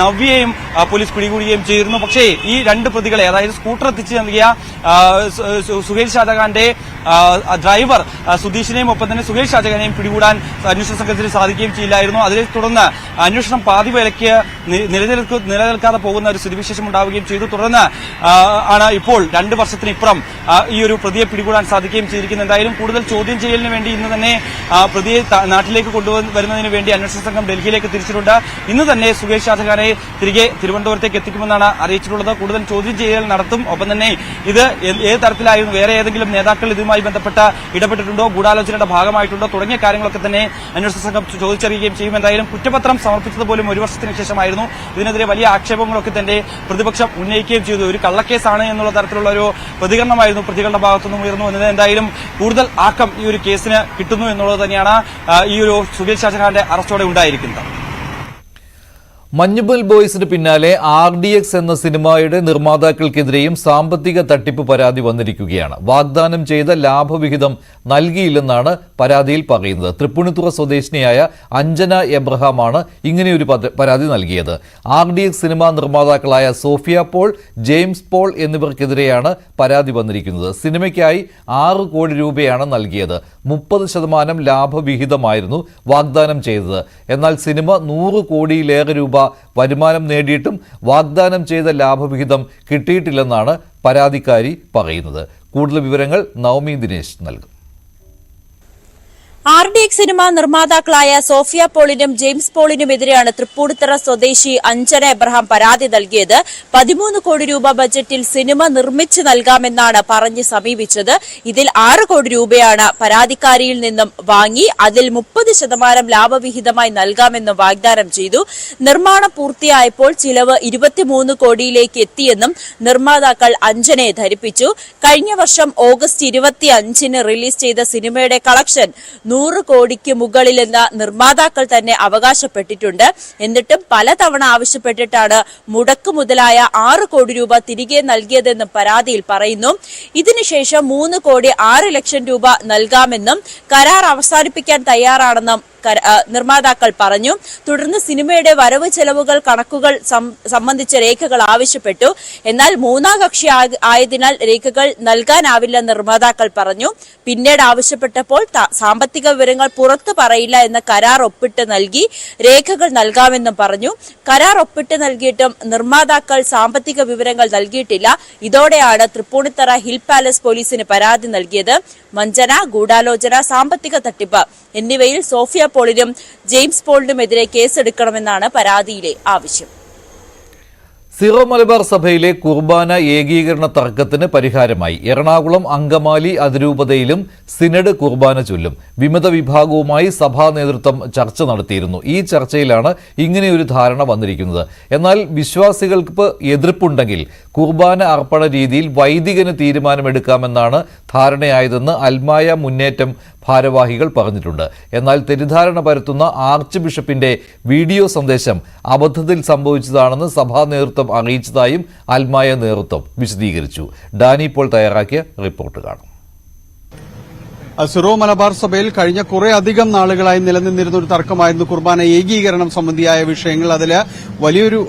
നവ്യയെയും പോലീസ് പിടികൂടുകയും ചെയ്തിരുന്നു. പക്ഷേ ഈ രണ്ട് പ്രതികളെ, അതായത് സ്കൂട്ടർ എത്തിച്ചു നൽകിയ സുഹേൽ ഷാജഹാന്റെ ഡ്രൈവർ സുധീഷിനെയും ഒപ്പം തന്നെ സുഹേൽ ഷാജഹാനെയും പിടികൂടാൻ അന്വേഷണ സംഘത്തിന് സാധിക്കുകയും ചെയ്യില്ലായിരുന്നു. അതിനെ തുടർന്ന് അന്വേഷണം പാതിവേലയ്ക്ക് നിലനിൽക്കാതെ പോകുന്ന ഒരു സ്ഥിതിവിശേഷം ഉണ്ടാവുകയും ചെയ്തു. തുടർന്ന് ആണ് ഇപ്പോൾ 2 വർഷത്തിനിപ്പുറം ഈ ഒരു പ്രതിയെ പിടികൂടാൻ സാധിക്കുകയും ചെയ്തിരിക്കുന്നത്. എന്തായാലും കൂടുതൽ ചോദ്യം ചെയ്യലിന് വേണ്ടി ഇന്ന് തന്നെ പ്രതിയെ നാട്ടിലേക്ക് കൊണ്ടുവരുന്നതിന് വേണ്ടി അന്വേഷണ സംഘം ഡൽഹിയിലേക്ക് തിരിച്ചിട്ടുണ്ട്. ഇന്ന് തന്നെ സുഹേൽ ഷാജഹാനെ തിരികെ തിരുവനന്തപുരത്തേക്ക് എത്തിക്കുമെന്നാണ് അറിയിച്ചിട്ടുള്ളത്. കൂടുതൽ ചോദ്യം ചെയ്യൽ നടത്തും. ഒപ്പം തന്നെ ഇത് ഏത് തരത്തിലായിരുന്നു, വേറെ ഏതെങ്കിലും നേതാക്കൾ ഇതുമായി ബന്ധപ്പെട്ട് ഇടപെട്ടിട്ടുണ്ടോ, ഗൂഢാലോചനയുടെ ഭാഗമായിട്ടുണ്ടോ തുടങ്ങിയ കാര്യങ്ങളൊക്കെ തന്നെ അന്വേഷണ സംഘം ചോദിച്ചറിയുകയും ചെയ്യും. എന്തായാലും കുറ്റപത്രം സമർപ്പിച്ചത് പോലും 1 വർഷത്തിന് ശേഷമായിരുന്നു. ഇതിനെതിരെ വലിയ ആക്ഷേപങ്ങളൊക്കെ തന്നെ പ്രതിപക്ഷം ഉന്നയിക്കുകയും ചെയ്തു. ഒരു കള്ളക്കേസാണ് എന്നുള്ള തരത്തിലുള്ള ഒരു പ്രതികരണമായിരുന്നു പ്രതികളുടെ ഭാഗത്തുനിന്നും ഉയർന്നു വന്നത്. എന്തായാലും കൂടുതൽ ആക്കം ഈ ഒരു കേസിന് കിട്ടുന്നു എന്നുള്ളത് തന്നെയാണ് ഈ ഒരു സുഹേൽ ഷാജഹാന്റെ അറസ്റ്റോടെ ഉണ്ടായിരിക്കുന്നത്. മഞ്ഞുമൽ ബോയ്സിന് പിന്നാലെ RDX എന്ന സിനിമയുടെ നിർമ്മാതാക്കൾക്കെതിരെയും സാമ്പത്തിക തട്ടിപ്പ് പരാതി വന്നിരിക്കുകയാണ്. വാഗ്ദാനം ചെയ്ത ലാഭവിഹിതം നൽകിയില്ലെന്നാണ് പരാതിയിൽ പറയുന്നത്. തൃപ്പൂണിത്തുറ സ്വദേശിനിയായ അഞ്ജന എബ്രഹാമാണ് ഇങ്ങനെയൊരു പരാതി നൽകിയത്. RDX സിനിമാ നിർമ്മാതാക്കളായ സോഫിയ പോൾ, ജെയിംസ് പോൾ എന്നിവർക്കെതിരെയാണ് പരാതി വന്നിരിക്കുന്നത്. സിനിമയ്ക്കായി 6 കോടി രൂപയാണ് നൽകിയത്. 30% ലാഭവിഹിതമായിരുന്നു വാഗ്ദാനം ചെയ്തത്. എന്നാൽ സിനിമ 100 കോടിയിലേറെ രൂപ വരുമാനം നേടിയിട്ടും വാഗ്ദാനം ചെയ്ത ലാഭവിഹിതം കിട്ടിയിട്ടില്ലെന്നാണ് പരാതിക്കാരി പറയുന്നത്. കൂടുതൽ വിവരങ്ങൾ നവമി ദിനേശ് നൽകും. RDX സിനിമ നിർമ്മാതാക്കളായ സോഫിയ പോളിനും ജെയിംസ് പോളിനുമെതിരെയാണ് തൃപ്പൂണിത്തുറ സ്വദേശി അഞ്ജന എബ്രഹാം പരാതി നൽകിയത്. 13 കോടി രൂപ ബജറ്റിൽ സിനിമ നിർമ്മിച്ചു നൽകാമെന്നാണ് പറഞ്ഞ് സമീപിച്ചത്. ഇതിൽ 6 കോടി രൂപയാണ് പരാതിക്കാരിയിൽ നിന്നും വാങ്ങി അതിൽ 30% ലാഭവിഹിതമായി നൽകാമെന്നും വാഗ്ദാനം ചെയ്തു. നിർമ്മാണം പൂർത്തിയായപ്പോൾ ചിലവ് 23 കോടിയിലേക്ക് എത്തിയെന്നും നിർമ്മാതാക്കൾ അഞ്ജനയെ ധരിപ്പിച്ചു. കഴിഞ്ഞ വർഷം ഓഗസ്റ്റ് 25-ന് റിലീസ് ചെയ്ത സിനിമയുടെ കളക്ഷൻ 100 കോടിക്ക് മുകളിലെന്ന് നിർമ്മാതാക്കൾ തന്നെ അവകാശപ്പെട്ടിട്ടുണ്ട്. എന്നിട്ടും പലതവണ ആവശ്യപ്പെട്ടിട്ടാണ് മുടക്കു മുതലായ 6 കോടി രൂപ തിരികെ നൽകിയതെന്നും പരാതിയിൽ പറയുന്നു. ഇതിനുശേഷം 3 കോടി 6 ലക്ഷം രൂപ നൽകാമെന്നും കരാർ അവസാനിപ്പിക്കാൻ തയ്യാറാണെന്നും നിർമ്മാതാക്കൾ പറഞ്ഞു. തുടർന്ന് സിനിമയുടെ വരവ് ചെലവുകൾ കണക്കുകൾ സംബന്ധിച്ച രേഖകൾ ആവശ്യപ്പെട്ടു. എന്നാൽ മൂന്നാം കക്ഷി ആയതിനാൽ രേഖകൾ നൽകാനാവില്ലെന്ന് നിർമ്മാതാക്കൾ പറഞ്ഞു. പിന്നീട് ആവശ്യപ്പെട്ടപ്പോൾ സാമ്പത്തിക വിവരങ്ങൾ പുറത്തു പറയില്ല എന്ന കരാർ ഒപ്പിട്ട് നൽകി രേഖകൾ നൽകാമെന്നും പറഞ്ഞു. കരാർ ഒപ്പിട്ട് നൽകിയിട്ടും നിർമ്മാതാക്കൾ സാമ്പത്തിക വിവരങ്ങൾ നൽകിയിട്ടില്ല. ഇതോടെയാണ് തൃപ്പൂണിത്തറ ഹിൽ പാലസ് പോലീസിന് പരാതി നൽകിയത്. വഞ്ചന, ഗൂഢാലോചന, സാമ്പത്തിക തട്ടിപ്പ് എന്നിവയിൽ സോഫിയ പോളിനും ജെയിംസ് പോളിനുമെതിരെ കേസെടുക്കണമെന്നാണ് പരാതിയിലെ ആവശ്യം. സീറോ മലബാർ സഭയിലെ കുർബാന ഏകീകരണ തർക്കത്തിന് പരിഹാരമായി. എറണാകുളം അങ്കമാലി അതിരൂപതയിലും സിനഡ് കുർബാന ചൊല്ലും. വിമത വിഭാഗവുമായി സഭാ നേതൃത്വം ചർച്ച നടത്തിയിരുന്നു. ഈ ചർച്ചയിലാണ് ഇങ്ങനെയൊരു ധാരണ വന്നിരിക്കുന്നത്. എന്നാൽ വിശ്വാസികൾക്ക് എതിർപ്പുണ്ടെങ്കിൽ കുർബാന അർപ്പണ രീതിയിൽ വൈദികന് തീരുമാനമെടുക്കാമെന്നാണ് ധാരണയായതെന്ന് അൽമായ മുന്നേറ്റം ഭാരവാഹികൾ പറഞ്ഞിട്ടുണ്ട്. എന്നാൽ തെറ്റിദ്ധാരണ പരത്തുന്ന ആർച്ച് ബിഷപ്പിന്റെ വീഡിയോ സന്ദേശം അബദ്ധത്തിൽ സംഭവിച്ചതാണെന്ന് സഭാ നേതൃത്വം അറിയിച്ചതായും അൽമായ നേതൃത്വം വിശദീകരിച്ചു. ഡാനി പോൾ തയ്യാറാക്കിയ റിപ്പോർട്ട് കാണും. സിറോ മലബാർ സഭയിൽ കഴിഞ്ഞ കുറെ അധികം നാളുകളായി നിലനിന്നിരുന്ന ഒരു തർക്കമായിരുന്നു കുർബാന ഏകീകരണം സംബന്ധിയായ വിഷയങ്ങൾ. അതിൽ വലിയൊരു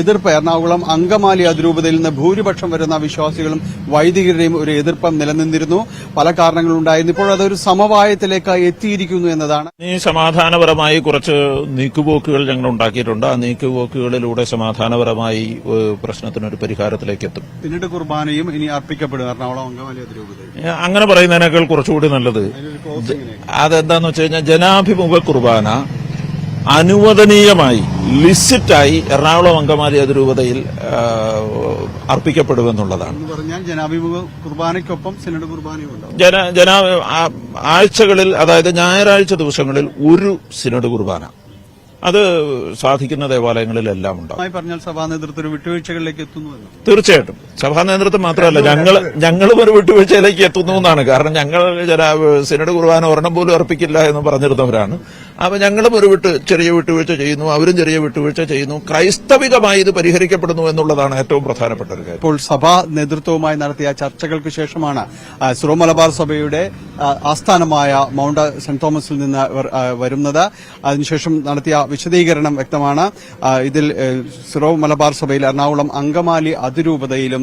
എതിർപ്പ് എറണാകുളം അങ്കമാലി അതിരൂപതയിൽ നിന്ന് ഭൂരിപക്ഷം വരുന്ന വിശ്വാസികളും വൈദികരുടെയും ഒരു എതിർപ്പ് നിലനിന്നിരുന്നു. പല കാരണങ്ങളുണ്ടായിരുന്നു. ഇപ്പോൾ അതൊരു സമവായത്തിലേക്ക് എത്തിയിരിക്കുന്നു എന്നതാണ്. ഈ സമാധാനപരമായി കുറച്ച് നീക്കുപോക്കുകൾ ഞങ്ങൾ ഉണ്ടാക്കിയിട്ടുണ്ട്. ആ നീക്കുപോക്കുകളിലൂടെ സമാധാനപരമായി പ്രശ്നത്തിനൊരു പരിഹാരത്തിലേക്ക് എത്തും. പിന്നീട് കുർബാനയും ഇനി അർപ്പിക്കപ്പെടും എറണാകുളം അങ്കമാലി അതിരൂപതയിൽ. അങ്ങനെ പറയുന്നതിനേക്കാൾ കുറച്ചുകൂടി നല്ലത് അതെന്താന്ന് വെച്ച് കഴിഞ്ഞാൽ ജനാഭിമുഖ കുർബാന അനുവദനീയമായി ലിസിറ്റായി എറണാകുളം അങ്കമാലി അതിരൂപതയിൽ അർപ്പിക്കപ്പെടുമെന്നുള്ളതാണ്. ജനാഭിമുഖ കുർബാനയ്ക്കൊപ്പം സിനഡ് കുർബാനയും ആഴ്ചകളിൽ, അതായത് ഞായറാഴ്ച ദിവസങ്ങളിൽ ഒരു സിനഡ് കുർബാന, അത് സാധിക്കുന്ന ദേവാലയങ്ങളിലെല്ലാം ഉണ്ടാകും. പറഞ്ഞാൽ സഭാ നേതൃത്വം ഒരു വിട്ടുവീഴ്ചകളിലേക്ക് എത്തുന്നുവെന്ന്. തീർച്ചയായിട്ടും സഭാ നേതൃത്വം മാത്രമല്ല, ഞങ്ങളും ഒരു വിട്ടുവീഴ്ചയിലേക്ക് എത്തുന്നു എന്നാണ്. കാരണം ഞങ്ങൾ സിനഡ് കുർബാന ഒരെണ്ണം പോലും അർപ്പിക്കില്ല എന്ന് പറഞ്ഞിരുന്നവരാണ്. അപ്പൊ ഞങ്ങളും ചെറിയ വിട്ടുവീഴ്ച ചെയ്യുന്നു, അവരും ചെറിയ വിട്ടുവീഴ്ച ചെയ്യുന്നു. ക്രൈസ്തവികമായി ഇത് പരിഹരിക്കപ്പെടുന്നു എന്നുള്ളതാണ് ഏറ്റവും പ്രധാനപ്പെട്ട ഒരു കാര്യം. ഇപ്പോൾ സഭാ നേതൃത്വവുമായി നടത്തിയ ചർച്ചകൾക്ക് ശേഷമാണ് സിറോ മലബാർ സഭയുടെ ആസ്ഥാനമായ മൗണ്ട് സെന്റ് തോമസിൽ നിന്ന് വരുന്നത്. അതിനുശേഷം നടത്തിയ വിശദീകരണം വ്യക്തമാണ്. ഇതിൽ സിറോ മലബാർ സഭയിൽ എറണാകുളം അങ്കമാലി അതിരൂപതയിലും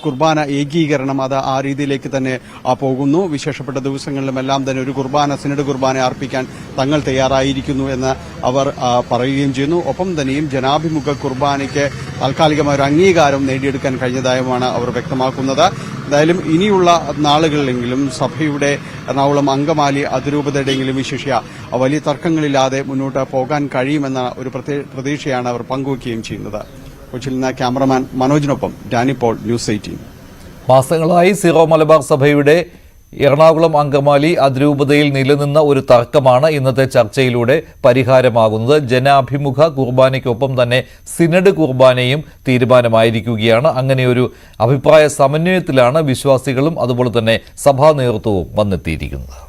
കുർബാന ഏകീകരണം അത് ആ രീതിയിലേക്ക് തന്നെ പോകുന്നു. വിശേഷപ്പെട്ട ദിവസങ്ങളിലുമെല്ലാം തന്നെ ഒരു സിനഡ് കുർബാന അർപ്പിക്കാൻ തങ്ങൾ തയ്യാറായിരിക്കുന്നു എന്ന് അവർ പറയുകയും ചെയ്യുന്നു. ഒപ്പം തന്നെയും ജനാഭിമുഖ കുർബാനയ്ക്ക് താൽക്കാലികമായ ഒരു അംഗീകാരം നേടിയെടുക്കാൻ കഴിഞ്ഞതായുമാണ് അവർ വ്യക്തമാക്കുന്നത്. എന്തായാലും ഇനിയുള്ള നാളുകളിലെങ്കിലും സഭയുടെ എറണാകുളം അങ്കമാലി അതിരൂപതയുടെയെങ്കിലും വിശേഷ്യ വലിയ തർക്കങ്ങളില്ലാതെ മുന്നോട്ട് പോകാൻ കഴിയുമെന്ന ഒരു പ്രതീക്ഷയാണ് അവർ പങ്കുവയ്ക്കുകയും ചെയ്യുന്നത്. കൊച്ചിയിൽ നിന്ന് ക്യാമറമാൻ മനോജിനൊപ്പം ഡാനി പോൾ, ന്യൂസ് 18. മാസങ്ങളായി സിറോ മലബാർ സഭയുടെ എറണാകുളം അങ്കമാലി അതിരൂപതയിൽ നിലനിന്ന ഒരു തർക്കമാണ് ഇന്നത്തെ ചർച്ചയിലൂടെ പരിഹാരമാകുന്നത്. ജനാഭിമുഖ കുർബാനയ്ക്കൊപ്പം തന്നെ സിനഡ് കുർബാനയും തീരുമാനമായിരിക്കുകയാണ്. അങ്ങനെയൊരു അഭിപ്രായ സമന്വയത്തിലാണ് വിശ്വാസികളും അതുപോലെ തന്നെ സഭാ നേതൃത്വവും വന്നെത്തിയിരിക്കുന്നത്.